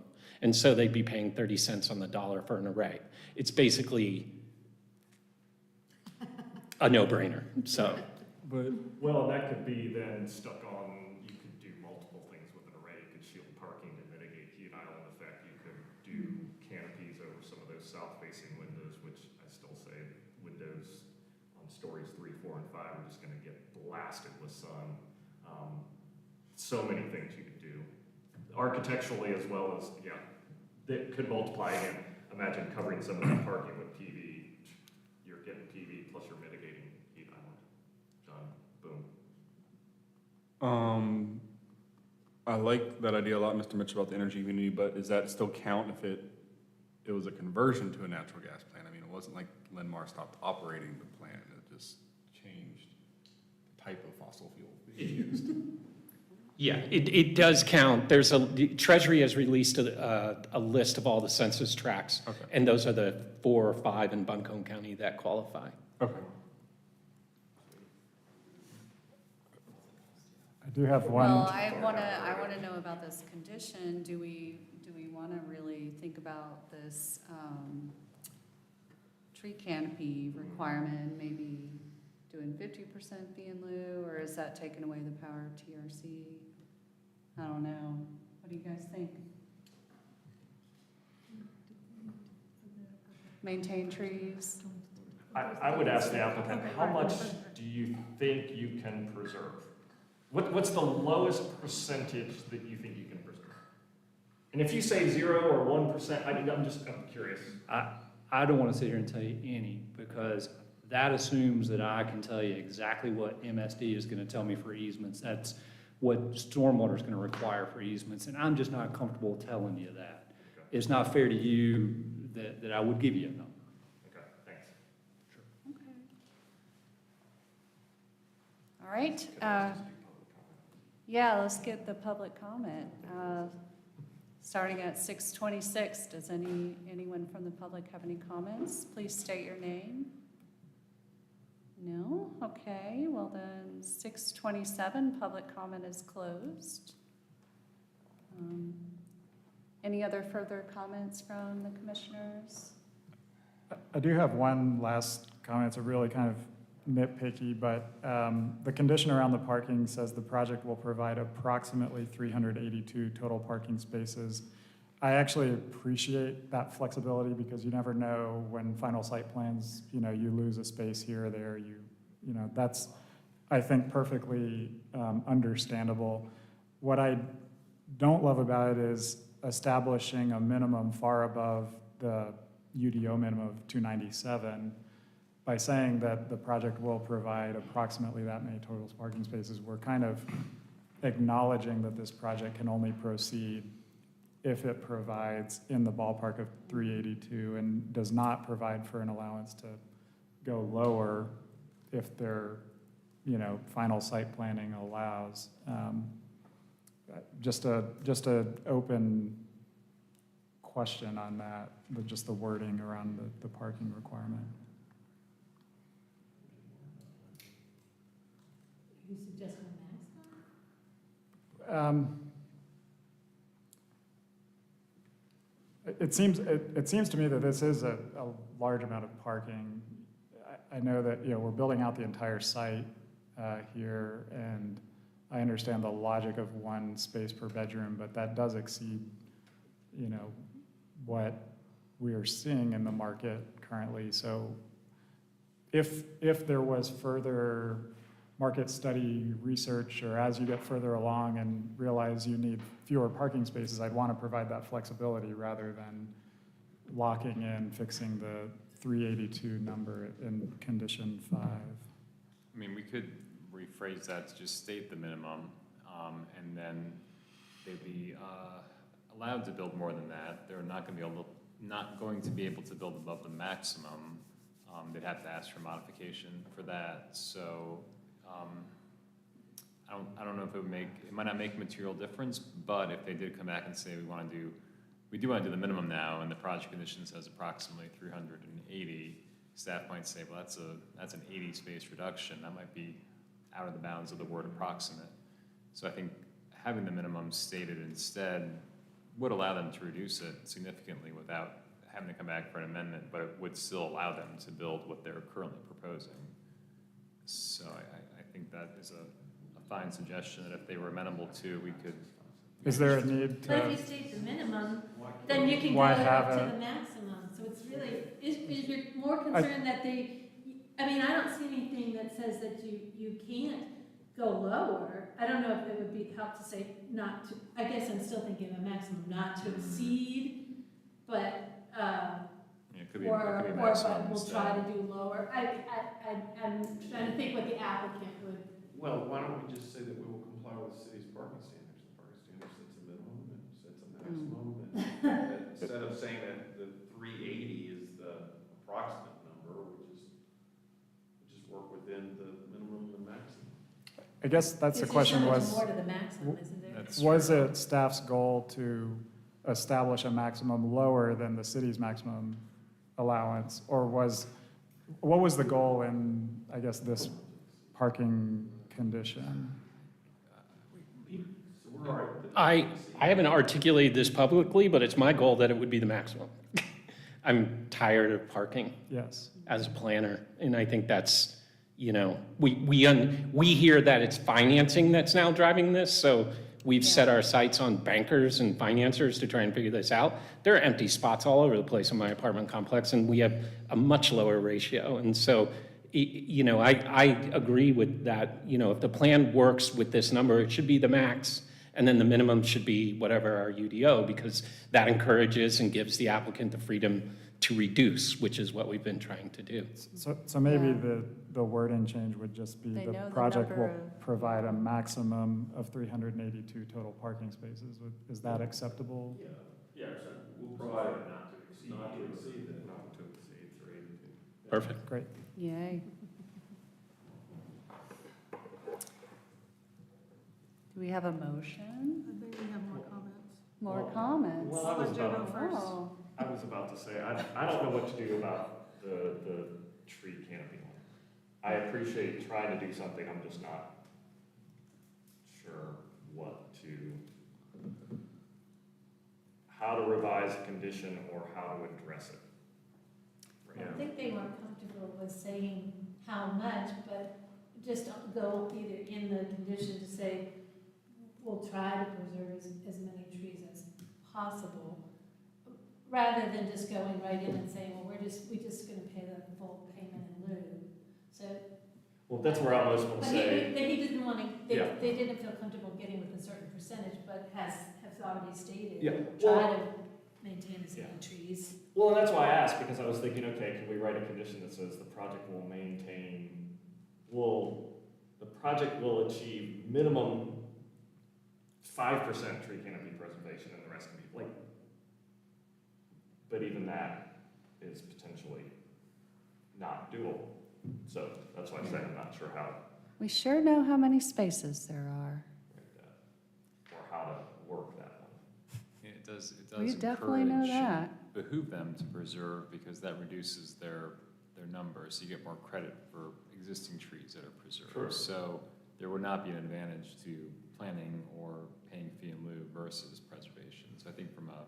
And so they'd be paying 30 cents on the dollar for an array. It's basically a no-brainer, so. Well, that could be then stuck on, you could do multiple things with an array. You could shield parking to mitigate heat island effect. You could do canopies over some of those south-facing windows, which I still say windows on stories 3, 4, and 5 are just gonna get blasted with sun. So many things you could do. Architecturally as well as, that could multiply again. Imagine covering some of that parking with PV. You're getting PV plus you're mitigating heat island. Done, boom. I like that idea a lot, Mr. Mitchell, about the energy community, but does that still count if it was a conversion to a natural gas plant? I mean, it wasn't like Linmar stopped operating the plant, it just changed the type of fossil fuel being used. Yeah, it does count. Treasury has released a list of all the census tracts, Okay. and those are the 4 or 5 in Buncombe County that qualify. Okay. I do have one. Well, I wanna know about this condition. Do we wanna really think about this, tree canopy requirement, maybe doing 50% fee in lieu, or is that taking away the power of TRC? I don't know. What do you guys think? Maintain trees? I would ask the applicant, how much do you think you can preserve? What's the lowest percentage that you think you can preserve? And if you say 0 or 1%, I'm curious. I don't want to sit here and tell you any, because that assumes that I can tell you exactly what MSD is going to tell me for easements. That's what stormwater is going to require for easements, and I'm just not comfortable telling you that. Okay. It's not fair to you that I would give you a number. Okay, thanks. Okay. All right. Yeah, let's get the public comment. Starting at 6:26, does anyone from the public have any comments? Please state your name. No? Okay, well then, 6:27, public comment is closed. Any other further comments from the commissioners? I do have one last comment. It's a really kind of nitpicky, but the condition around the parking says the project will provide approximately 382 total parking spaces. I actually appreciate that flexibility because you never know when final site plans, you lose a space here or there. That's, I think, perfectly understandable. What I don't love about it is establishing a minimum far above the UDO minimum of 297. By saying that the project will provide approximately that many total parking spaces, we're kind of acknowledging that this project can only proceed if it provides in the ballpark of 382 and does not provide for an allowance to go lower if their, final site planning allows. Just a open question on that, just the wording around the parking requirement. You suggest a maximum? It seems to me that this is a large amount of parking. I know that, we're building out the entire site here, and I understand the logic of one space per bedroom, but that does exceed, what we are seeing in the market currently. So if there was further market study research, or as you get further along and realize you need fewer parking spaces, I'd want to provide that flexibility rather than locking in, fixing the 382 number in condition 5. I mean, we could rephrase that to just state the minimum, and then they'd be allowed to build more than that. They're not going to be able to build above the maximum. They'd have to ask for modification for that. So I don't know if it might not make a material difference, but if they did come back and say we do want to do the minimum now, and the project condition says approximately 380, staff might say, well, that's an 80 space reduction. That might be out of the bounds of the word approximate. So I think having the minimum stated instead would allow them to reduce it significantly without having to come back for an amendment, but it would still allow them to build what they're currently proposing. So I think that is a fine suggestion that if they were amenable to, we could. Is there a need But if to, you state the minimum, then you can go Why up have to it? the maximum. So it's really, is you're more concerned that I don't see anything that says that you can't go lower. I don't know if it would help to say not to, I guess I'm still thinking of a maximum not to exceed, but, It could be or a but maximum we'll instead. try to do lower. I'm trying to think what the applicant would. Well, why don't we just say that we will comply with the city's parking standards? The parking standard sets a minimum and sets a maximum. And instead of saying that the 380 is the approximate number, we just work within the minimum and maximum. I guess that's the question There's was, more to the maximum, isn't there? was it staff's goal to establish a maximum lower than the city's maximum allowance? Or what was the goal in, I guess, this parking condition? I haven't articulated this publicly, but it's my goal that it would be the maximum. I'm tired of parking Yes. as a planner, and I think that's, you know, we hear that it's financing that's now driving this, so we've set our sights on bankers and financiers to try and figure this out. There are empty spots all over the place in my apartment complex, and we have a much lower ratio. And so, you know, I agree with that. You know, if the plan works with this number, it should be the max, and then the minimum should be whatever our UDO, because that encourages and gives the applicant the freedom to reduce, which is what we've been trying to do. So maybe Yeah. the wording change would just be They the know the project number will of- provide a maximum of 382 total parking spaces. Is that acceptable? Yeah, so we'll provide not to exceed. Not to exceed that. Not to exceed 382. Perfect. Great. Yay. Do we have a motion? I think we have more comments. More Well, comments? well, I was Let Joe about- go first. Oh, I was about to say, I don't know what to do about the tree canopy one. I appreciate trying to do something, I'm just not sure how to revise a condition or how to address it. I think they weren't comfortable with saying how much, but just go either in the condition to say, we'll try to preserve as many trees as possible, rather than just going right in and saying, well, we're just gonna pay the full payment in lieu. So. Well, that's where I almost want to But say, he didn't want to, Yeah. they didn't feel comfortable getting with a certain percentage, but has already stated, Yeah. try to maintain as many Yeah. trees. well, and that's why I asked, because I was thinking, okay, can we write a condition that says the project will achieve minimum 5% tree canopy preservation and the rest can be, like, but even that is potentially not doable. So that's why I said I'm not sure how to we sure know how many spaces there are. write that, or how to work that one. Yeah, it does We definitely know encourage and that. behoove them to preserve, because that reduces their numbers, so you get more credit for existing trees that are preserved. Sure. So there would not be an advantage to planning or paying fee in lieu versus preservation. So I think from a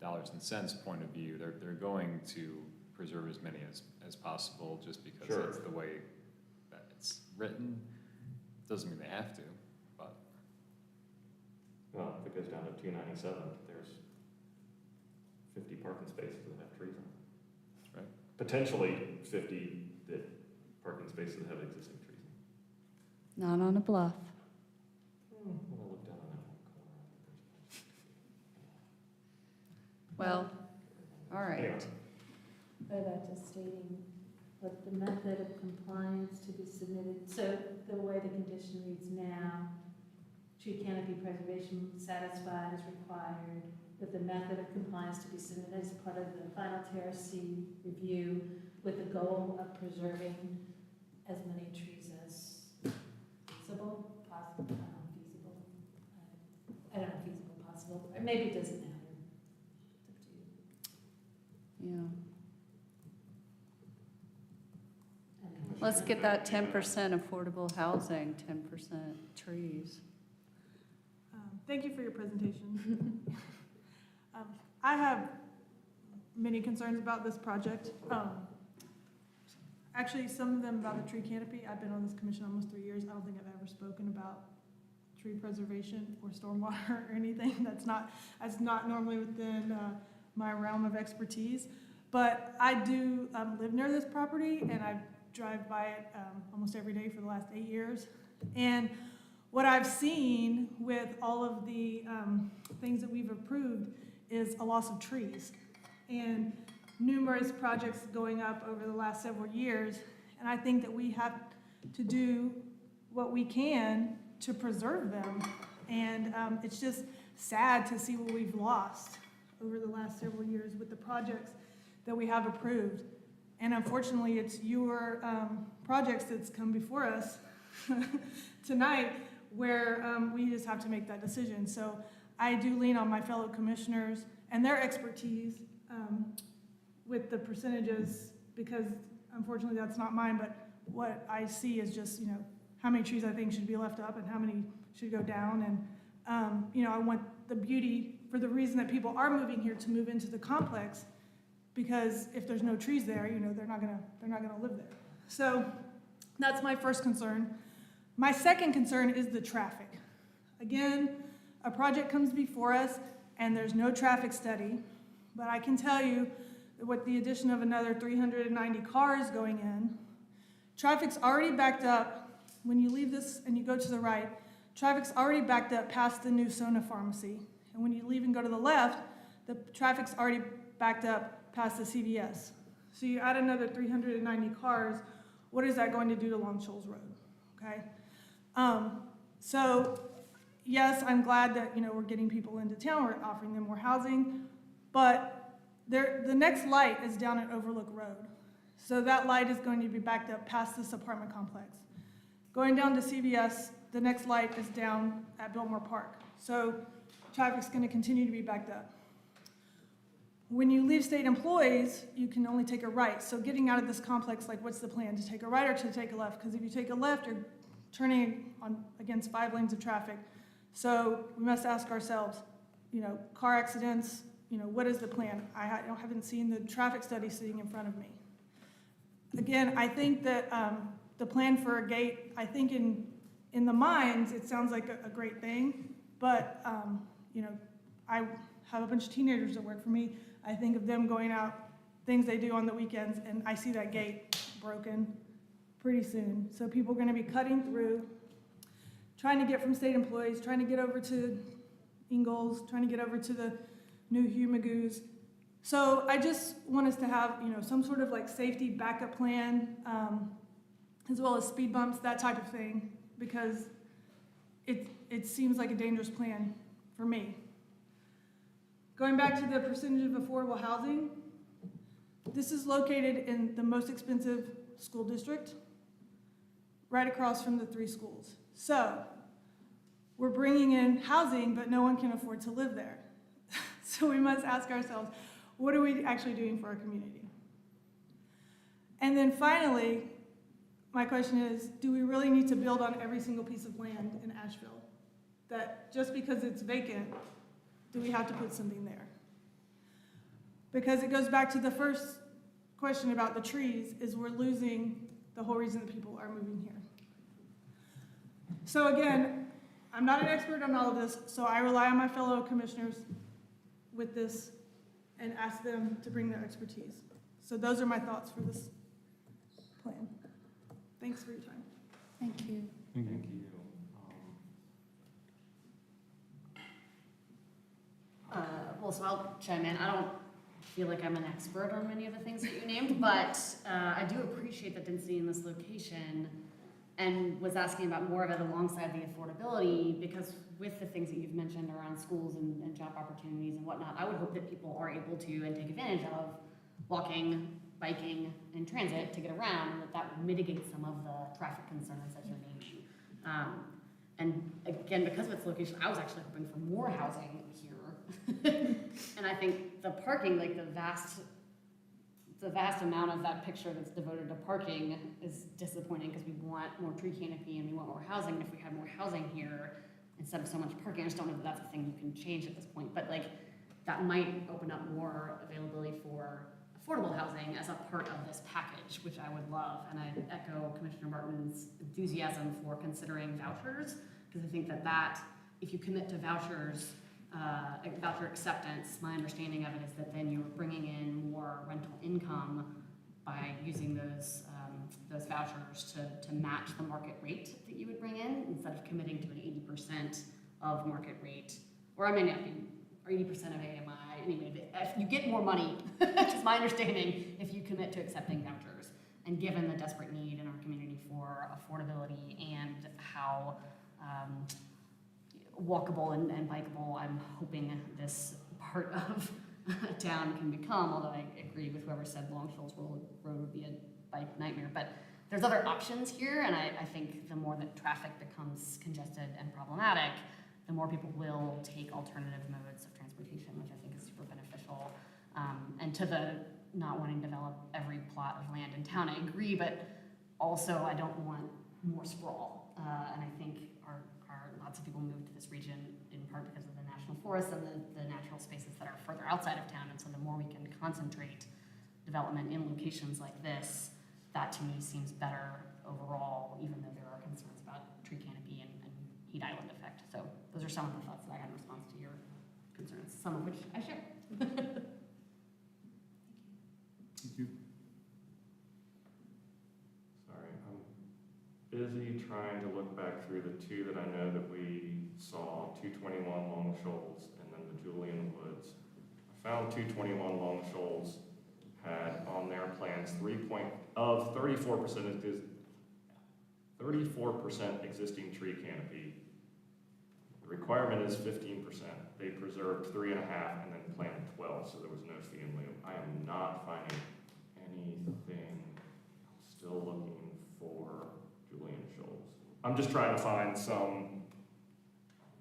dollars and cents point of view, they're going to preserve as many as possible, just because Sure. that's the way that it's written. Doesn't mean they have to, but Well, if it goes down to 297, there's 50 parking spaces that have trees on them. right. Potentially 50 parking spaces that have existing trees on them. Not on a bluff. When I look down on that one corner, Well, all Anyway. right. What about just stating what the method of compliance to be submitted, so the way the condition reads now, tree canopy preservation satisfied is required, with the method of compliance to be submitted as part of the final TRC review, with the goal of preserving as many trees as feasible, possible, feasible. I don't know, feasible, possible, or maybe it doesn't matter. It's up to you. Yeah. I don't know. Let's get that 10% affordable housing, 10% trees. Thank you for your presentation. I have many concerns about this project. Actually, some of them about the tree canopy. I've been on this commission almost 3 years. I don't think I've ever spoken about tree preservation or stormwater or anything. That's not normally within my realm of expertise. But I do live near this property, and I drive by it almost every day for the last 8 years. And what I've seen with all of the things that we've approved is a loss of trees and numerous projects going up over the last several years. And I think that we have to do what we can to preserve them. And it's just sad to see what we've lost over the last several years with the projects that we have approved. And unfortunately, it's your projects that's come before us tonight where we just have to make that decision. So I do lean on my fellow commissioners and their expertise with the percentages, because unfortunately that's not mine, but what I see is just, how many trees I think should be left up and how many should go down. And, I want the beauty, for the reason that people are moving here, to move into the complex, because if there's no trees there, you know, they're not gonna live there. So that's my first concern. My second concern is the traffic. Again, a project comes before us and there's no traffic study, but I can tell you that with the addition of another 390 cars going in, traffic's already backed up. When you leave this and you go to the right, traffic's already backed up past the new Sona pharmacy. And when you leave and go to the left, the traffic's already backed up past the CVS. So you add another 390 cars, what is that going to do to Long Shoals Road? Okay? So yes, I'm glad that, you know, we're getting people into town, we're offering them more housing, but the next light is down at Overlook Road. So that light is going to be backed up past this apartment complex. Going down to CVS, the next light is down at Biltmore Park. So traffic's going to continue to be backed up. When you leave state employees, you can only take a right. So getting out of this complex, like what's the plan? To take a right or to take a left? Because if you take a left, you're turning on against 5 lanes of traffic. So we must ask ourselves, you know, car accidents, you know, what is the plan? I haven't seen the traffic study sitting in front of me. Again, I think that the plan for a gate, I think in the minds, it sounds like a great thing, but, you know, I have a bunch of teenagers that work for me. I think of them going out, things they do on the weekends, and I see that gate broken pretty soon. So people are going to be cutting through, trying to get from state employees, trying to get over to Ingalls, trying to get over to the new Hugh Magoo's. So I just want us to have, you know, some sort of like safety backup plan, as well as speed bumps, that type of thing, because it seems like a dangerous plan for me. Going back to the percentage of affordable housing, this is located in the most expensive school district, right across from the 3 schools. So we're bringing in housing, but no one can afford to live there. So we must ask ourselves, what are we actually doing for our community? And then finally, my question is, do we really need to build on every single piece of land in Asheville? That just because it's vacant, do we have to put something there? Because it goes back to the first question about the trees, is we're losing the whole reason that people are moving here. So again, I'm not an expert on all of this, so I rely on my fellow commissioners with this and ask them to bring their expertise. So those are my thoughts for this plan. Thanks for your time. Thank you. Thank you. Well, so I'll chime in. I don't feel like I'm an expert on many of the things that you named, but I do appreciate the density in this location and was asking about more of it alongside the affordability, because with the things that you've mentioned around schools and job opportunities and whatnot, I would hope that people are able to and take advantage of walking, biking, and transit to get around, and that would mitigate some of the traffic concerns that you're naming. And again, because of its location, I was actually hoping for more housing here. And I think the parking, like the vast amount of that picture that's devoted to parking is disappointing, because we want more tree canopy and we want more housing. And if we had more housing here instead of so much parking, I just don't know if that's a thing you can change at this point. But like, that might open up more availability for affordable housing as a part of this package, which I would love. And I echo Commissioner Martin's enthusiasm for considering vouchers, because I think that if you commit to vouchers, voucher acceptance, my understanding of it is that then you're bringing in more rental income by using those vouchers to match the market rate that you would bring in, instead of committing to an 80% of market rate, or I may not be, or 80% of AMI. Anyway, you get more money, which is my understanding, if you commit to accepting vouchers. And given the desperate need in our community for affordability and how walkable and bikeable I'm hoping this part of town can become, although I agree with whoever said Long Shoals Road would be a bike nightmare. But there's other options here, and I think the more that traffic becomes congested and problematic, the more people will take alternative modes of transportation, which I think is super beneficial. And to the not wanting to develop every plot of land in town, I agree, but also I don't want more sprawl. And I think lots of people move to this region in part because of the national forests and the natural spaces that are further outside of town. And so the more we can concentrate development in locations like this, that to me seems better overall, even though there are concerns about tree canopy and heat island effect. So those are some of the thoughts that I had in response to your concerns, some of which I share. Thank you. Sorry, I'm busy trying to look back through the two that I know that we saw, 221 Long Shoals and then the Julian Woods. I found 221 Long Shoals had on their plans 34% existing tree canopy. The requirement is 15%. They preserved 3.5 and then planted 12, so there was no fee in lieu. I am not finding anything. I'm still looking for Julian Shoals. I'm just trying to find some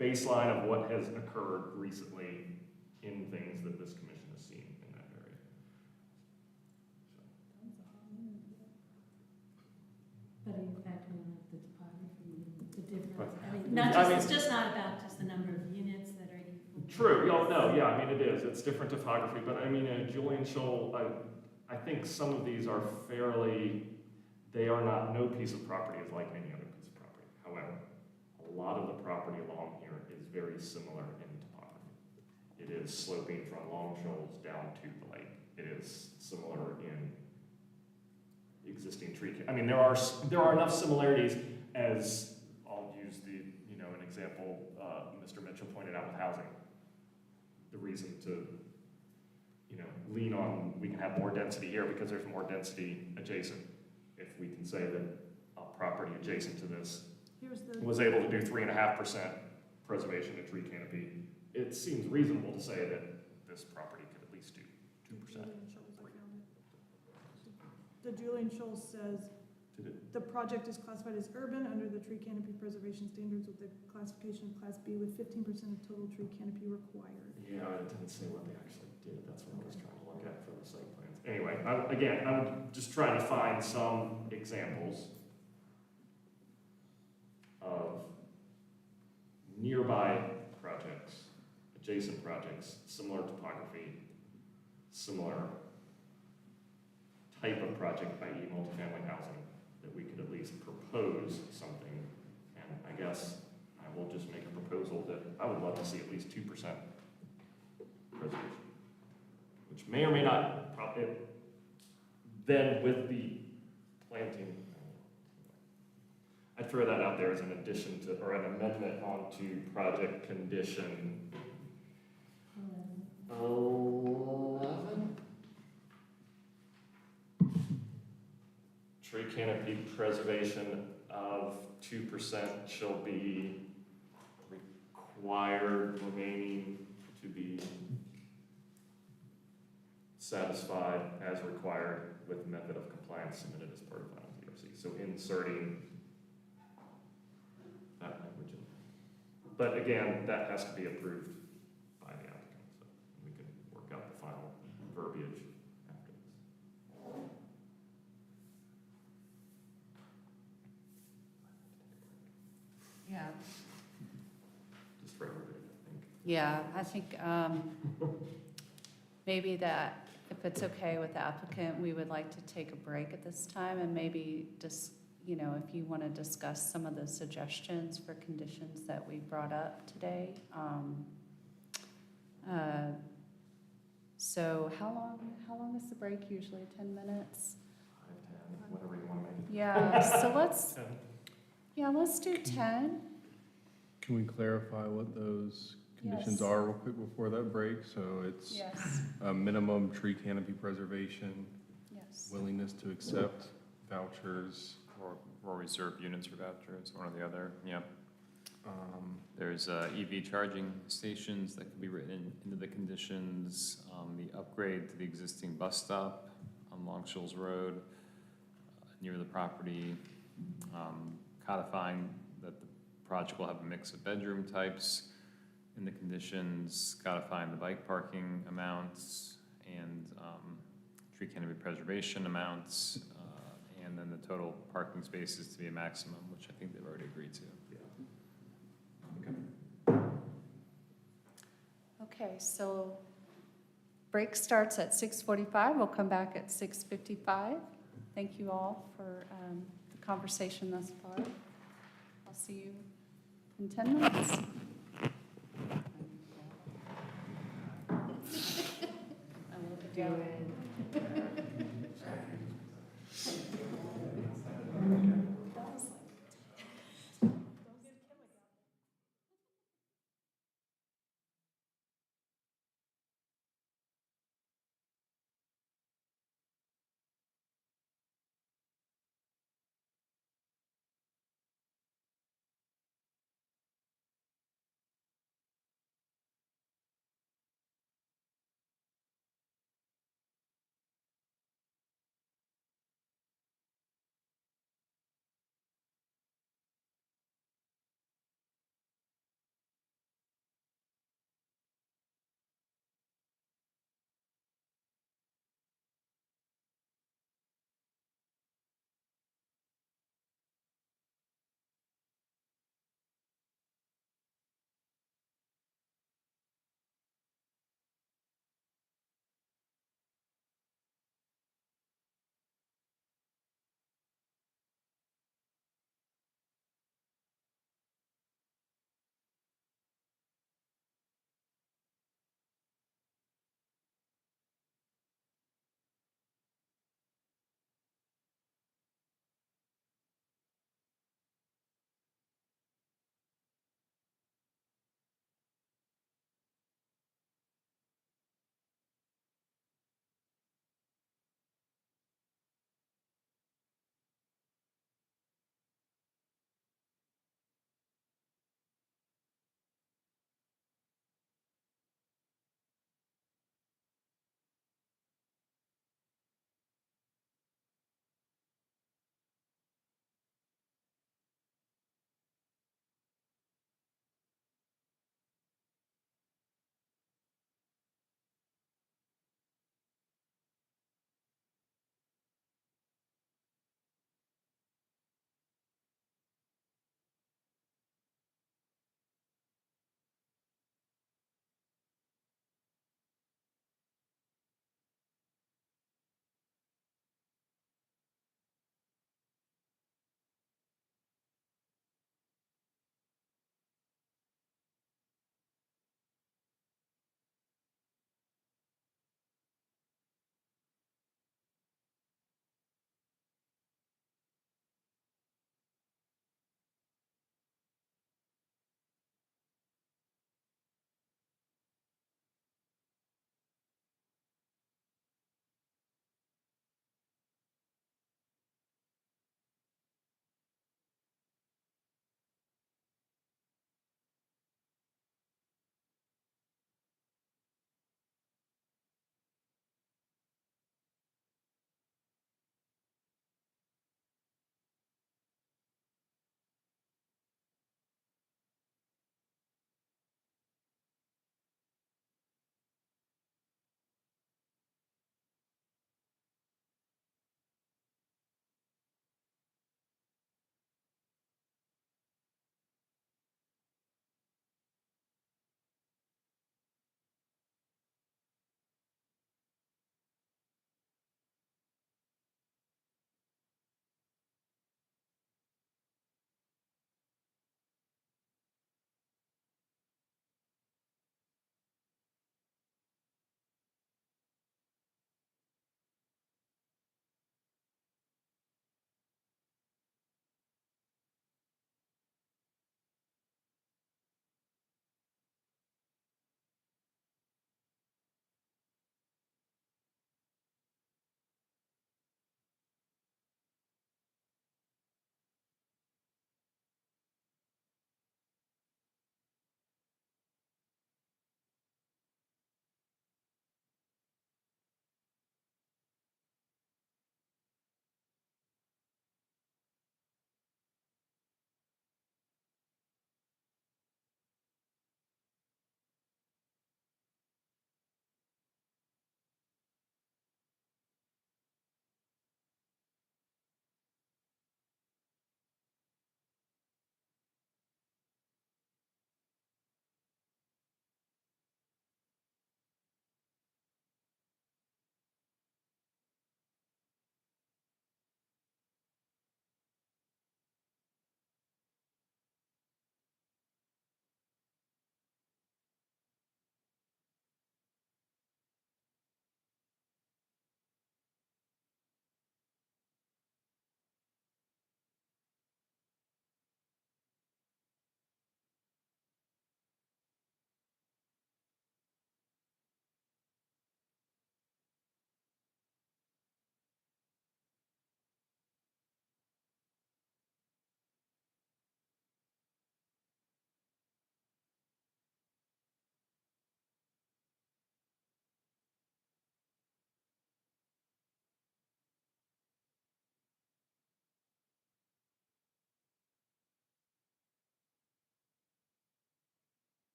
baseline of what has occurred recently in things that this commission has seen in that area. But are you factoring in the topography and the difference? But- I mean, not just, it's just not about just the number of units that are equal. True, no, yeah, I mean, it is, it's different topography, but I mean, Julian Shoal, I think some of these are fairly, they are not, no piece of property is like any other piece of property. However, a lot of the property along here is very similar in topography. It is sloping from Long Shoals down to the lake. It is similar in existing tree, I mean, there are enough similarities as, I'll use an example, Mr. Mitchell pointed out with housing. The reason to, lean on, we can have more density here because there's more density adjacent. If we can say that a property adjacent to this was able to do 3.5% preservation of tree canopy, it seems reasonable to say that this property could at least do 2%. Julian Shoals, I found it. The Julian Shoals says, Did it? the project is classified as urban under the tree canopy preservation standards with the classification of Class B with 15% of total tree canopy required. Yeah, it didn't say what they actually did. That's what I was trying to look at for the site plans. Anyway, I'm just trying to find some examples of nearby projects, adjacent projects, similar topography, similar type of project, i.e. multifamily housing, that we could at least propose something. And I guess I will just make a proposal that I would love to see at least 2% preservation, which may or may not, then with the planting, I'd throw that out there as an addition to, or an amendment onto project condition 11. Tree canopy preservation of 2% shall be required, remaining to be satisfied as required with method of compliance submitted as part of final DRC. So inserting that language in. But again, that has to be approved by the applicant, so we can work out the final verbiage after this. Yeah. Just for everybody, I think. Yeah, I think maybe that, if it's okay with the applicant, we would like to take a break at this time and maybe just, if you want to discuss some of the suggestions for conditions that we brought up today. So how long is the break usually? 10 minutes? 5, 10, whatever you want to make it. Yeah, so let's do 10. Can we clarify what those conditions Yes. are real quick before that break? So it's Yes, a minimum tree canopy preservation, yes. willingness to accept vouchers. Or reserve units or vouchers, one or the other, yeah. um, There's EV charging stations that could be written into the conditions, the upgrade to the existing bus stop on Long Shoals Road near the property, codifying that the project will have a mix of bedroom types in the conditions, codifying the bike parking amounts and tree canopy preservation amounts, and then the total parking spaces to be a maximum, which I think they've already agreed to. Okay, so break starts at 6:45. We'll come back at 6:55. Thank you all for the conversation thus far. I'll see you in 10 minutes. I will do it.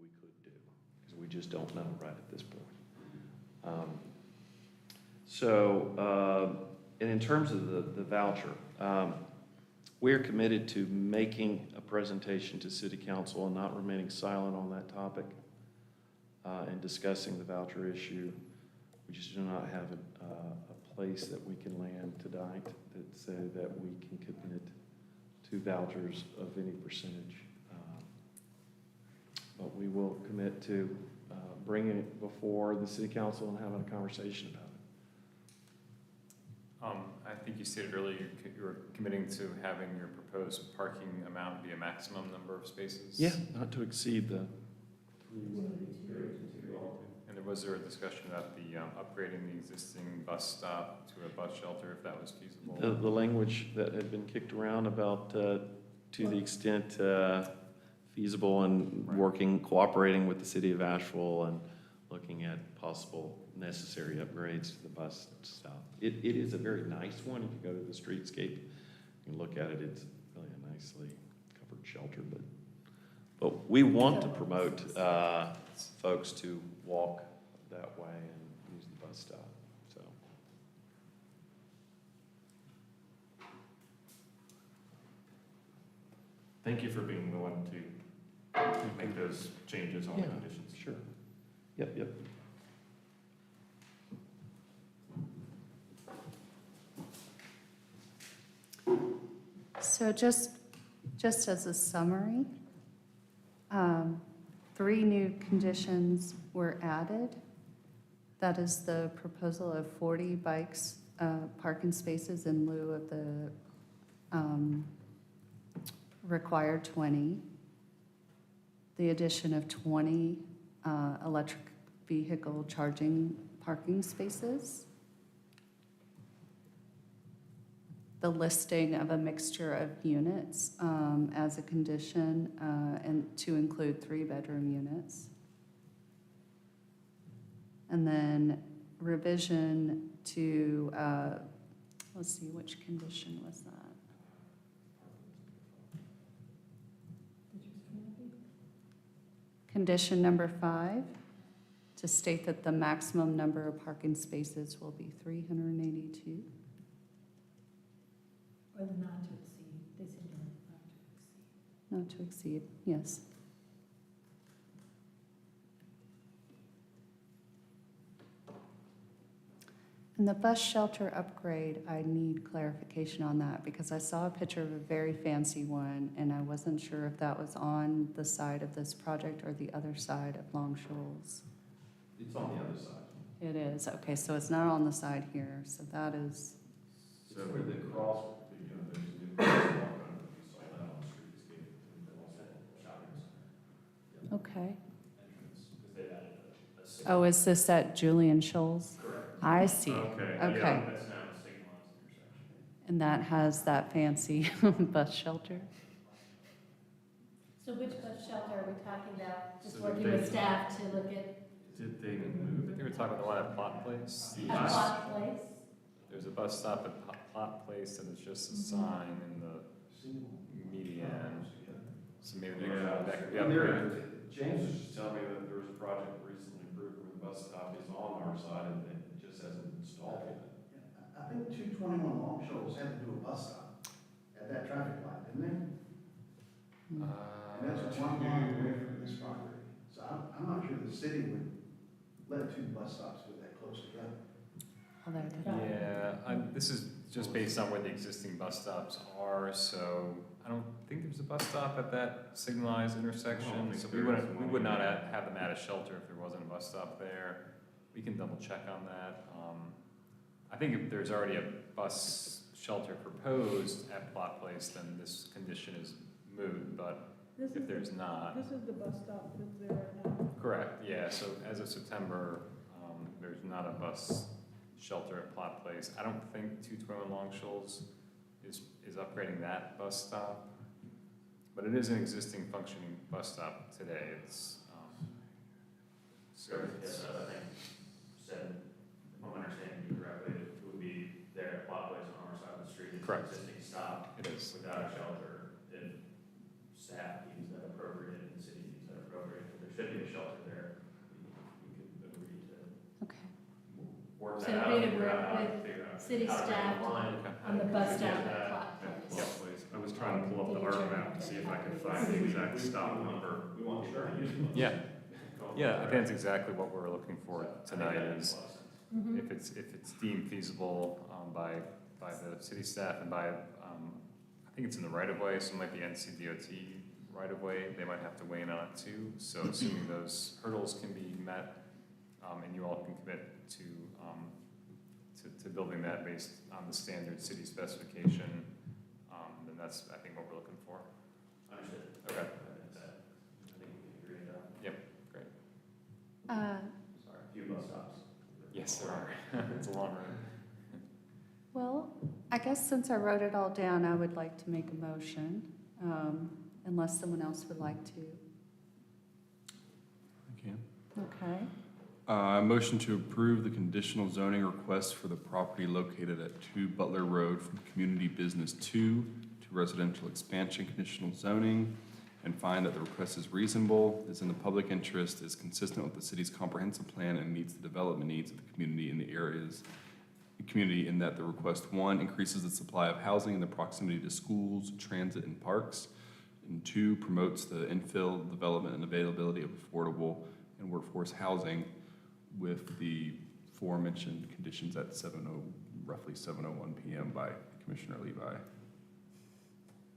we could do, because we just don't know right at this point. And in terms of the voucher, we are committed to making a presentation to City Council and not remaining silent on that topic and discussing the voucher issue. We just do not have a place that we can land tonight that say that we can commit to vouchers of any percentage. But we will commit to bringing it before the City Council and having a conversation about it. I think you stated earlier you were committing to having your proposed parking amount be a maximum number of spaces? Yeah, not to exceed the. And was there a discussion about the upgrading the existing bus stop to a bus shelter, if that was feasible? The language that had been kicked around about to the extent feasible and cooperating with the city of Asheville and looking at possible necessary upgrades to the bus stop. It is a very nice one. If you go to the streetscape, you can look at it. It's really a nicely covered shelter, but we want to promote folks to walk that way and use the bus stop, so. Thank you for being willing to make those changes on the conditions. Sure. Yep. So just as a summary, 3 new conditions were added. That is the proposal of 40 bikes, parking spaces in lieu of the required 20. The addition of 20 electric vehicle charging parking spaces. The listing of a mixture of units as a condition and to include 3-bedroom units. And then revision to, let's see, which condition was that? Condition number 5, to state that the maximum number of parking spaces will be 382. Or the not to exceed, they said Not to exceed, yes. And the bus shelter upgrade, I need clarification on that because I saw a picture of a very fancy one and I wasn't sure if that was on the side of this project or the other side of Long Shoals. It's on the other side. It is, okay, so it's not on the side here, so that is, So where the cross, there's a new crosswalk, you saw that on the streetscape, and also shopping center. okay. Entrance, because they added a Oh, is this at Julian Shoals? Correct. I see, Okay. okay. That's now a signalized intersection. And that has that fancy bus shelter? So which bus shelter are we talking about? Just So working they- with staff to look at Did they move it? They were talking about the one at Plot Place. a plot place? There's a bus stop at Plot Place and it's just a sign in the median. So maybe that could be upgraded. James was just telling me that there was a project recently approved where the bus stop is on our side and it just hasn't been installed yet. I think 221 Long Shoals had to do a bus stop at that traffic light, didn't they? And that's 1 block away from this property. So I'm not sure the city would let 2 bus stops go that close together. Oh, there it is. Yeah, this is just based on where the existing bus stops are, so I don't think there's a bus stop at that signalized intersection. So we would not have them add a shelter if there wasn't a bus stop there. We can double check on that. I think if there's already a bus shelter proposed at Plot Place, then this condition is moot, but if there's not. This is the bus stop that's there right now. Correct, yeah, so as of September, there's not a bus shelter at Plot Place. I don't think 221 Long Shoals is upgrading that bus stop, but it is an existing functioning bus stop today. It's, So, yes, I think said, if I'm understanding you correctly, it would be there at Plot Place on our side of the street. It's an Correct. existing stop it is. without a shelter. If staff deems that appropriate and the city deems that appropriate, if there's should be a shelter there. We could agree to Okay. work So that out. agree to figure out work how to with figure out city how to staff make a line. on the bus stop at Yeah, Clock Place. yeah, please. I was trying to pull up the ARC map to see if I could find the exact stop number. We want sure. Yeah, yeah, I think that's exactly what we're looking for tonight is Mhm. if it's deemed feasible by the city staff and by, I think it's in the right of way, so it might be NCDOT right of way, they might have to weigh in on it too. So assuming those hurdles can be met, and you all can commit to building that based on the standard city specification, then that's, I think, what we're looking for. Understood. Okay. I think we can agree on that. Yep, great. Sorry, a few bus stops. Yes, there are. It's a long road. Well, I guess since I wrote it all down, I would like to make a motion, unless someone else would like to. I can. Okay. Motion to approve the conditional zoning request for the property located at 2 Butler Road from Community Business 2 to residential expansion conditional zoning, and find that the request is reasonable, is in the public interest, is consistent with the city's comprehensive plan, and meets the development needs of the community in the community in that the request, 1, increases the supply of housing in the proximity to schools, transit, and parks, and 2, promotes the infill development and availability of affordable and workforce housing with the aforementioned conditions at roughly 7:01 p.m. by Commissioner Levi. Is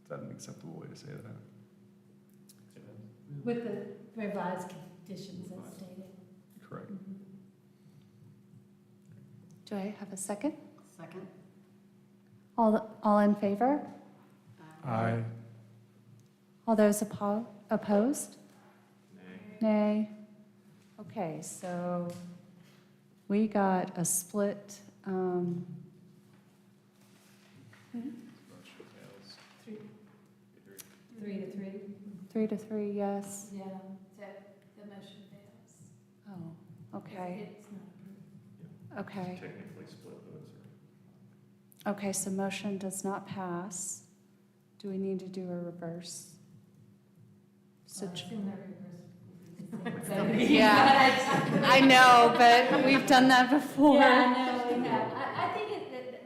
that an acceptable way to say that? With the revised conditions as stated. Correct. Do I have a second? Second? All in favor? Aye. All those opposed? Nay. Okay, so we got a split, Motion fails. 3 to 3. 3 to 3, yes. Yeah, the motion fails. Oh, okay, It's not approved. okay. Technically split votes. Okay, so motion does not pass. Do we need to do a reverse? So, It's in the reverse. yeah, I know, but we've done that before. Yeah, no, we have. I think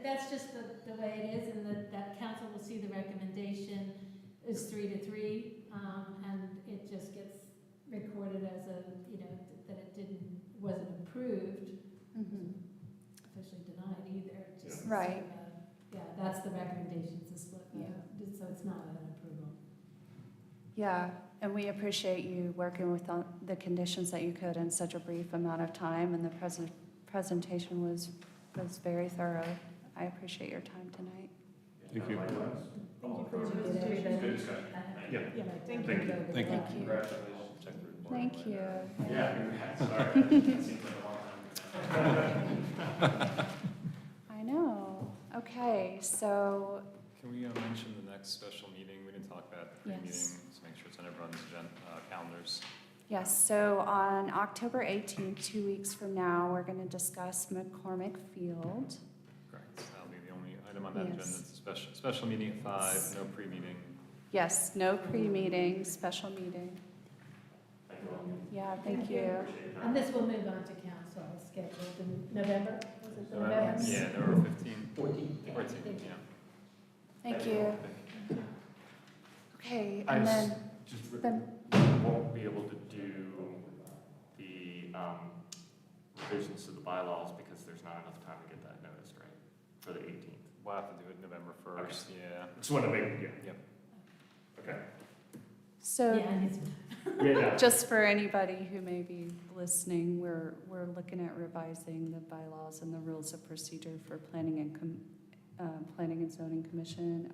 that's just the way it is, and that council will see the recommendation is 3 to 3, and it just gets recorded as that it wasn't approved, Mhm. officially denied either. It just Right. Yeah, that's the recommendation, it's a split vote, Yeah. so it's not an approval. Yeah, and we appreciate you working with the conditions that you could in such a brief amount of time, and the presentation was very thorough. I appreciate your time tonight. Thank you. Thank you for your presentation. Good discussion. Yeah. Thank Thank you. you. Thank you. Thank you. Congratulations. Check through the board. Thank you. Yeah, congrats. Sorry. That seems like a long time. I know. Okay, so, Can we mention the next special meeting? We didn't talk about the pre-meeting, Yes. so make sure it's on everyone's calendars. yes, so on October 18th, 2 weeks from now, we're going to discuss McCormick Field. Correct. That'll be the only item on that agenda. Yes. It's a special meeting at 5, no pre-meeting. Yes, no pre-meeting, special meeting. Yeah, thank you. And this will move on to council scheduled in November, was it November? Yes. Yeah, November 15. 14. 14, yeah. Thank you. Okay, I and just- then, Just then, won't be able to do the revisions to the bylaws because there's not enough time to get that noticed, right? For the 18th. We'll have to do it November 1st, yeah. Just want to make, yeah. Yep. Okay. so Yeah, and it's Yeah. just for anybody who may be listening, we're looking at revising the bylaws and the rules of procedure for Planning and Zoning Commission,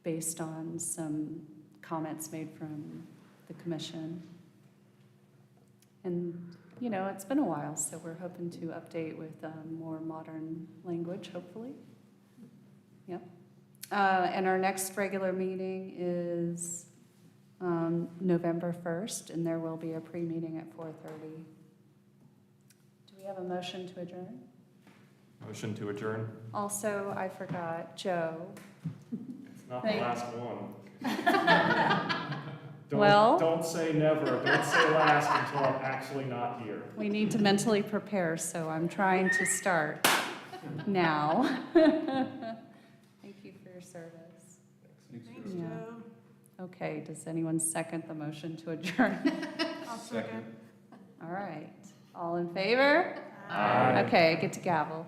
based on some comments made from the commission. And, it's been a while, so we're hoping to update with more modern language, hopefully. Yep. And our next regular meeting is November 1st, and there will be a pre-meeting at 4:30. Do we have a motion to adjourn? Motion to adjourn? Also, I forgot, Joe. It's not Thank- the last one. Well- Don't say never, don't say last until I'm actually not here. We need to mentally prepare, so I'm trying to start now. Thank you for your service. Thanks, Yeah. Joe. Okay, does anyone second the motion to adjourn? I'll second. All right, all in favor? Aye. Okay, I get to gavel.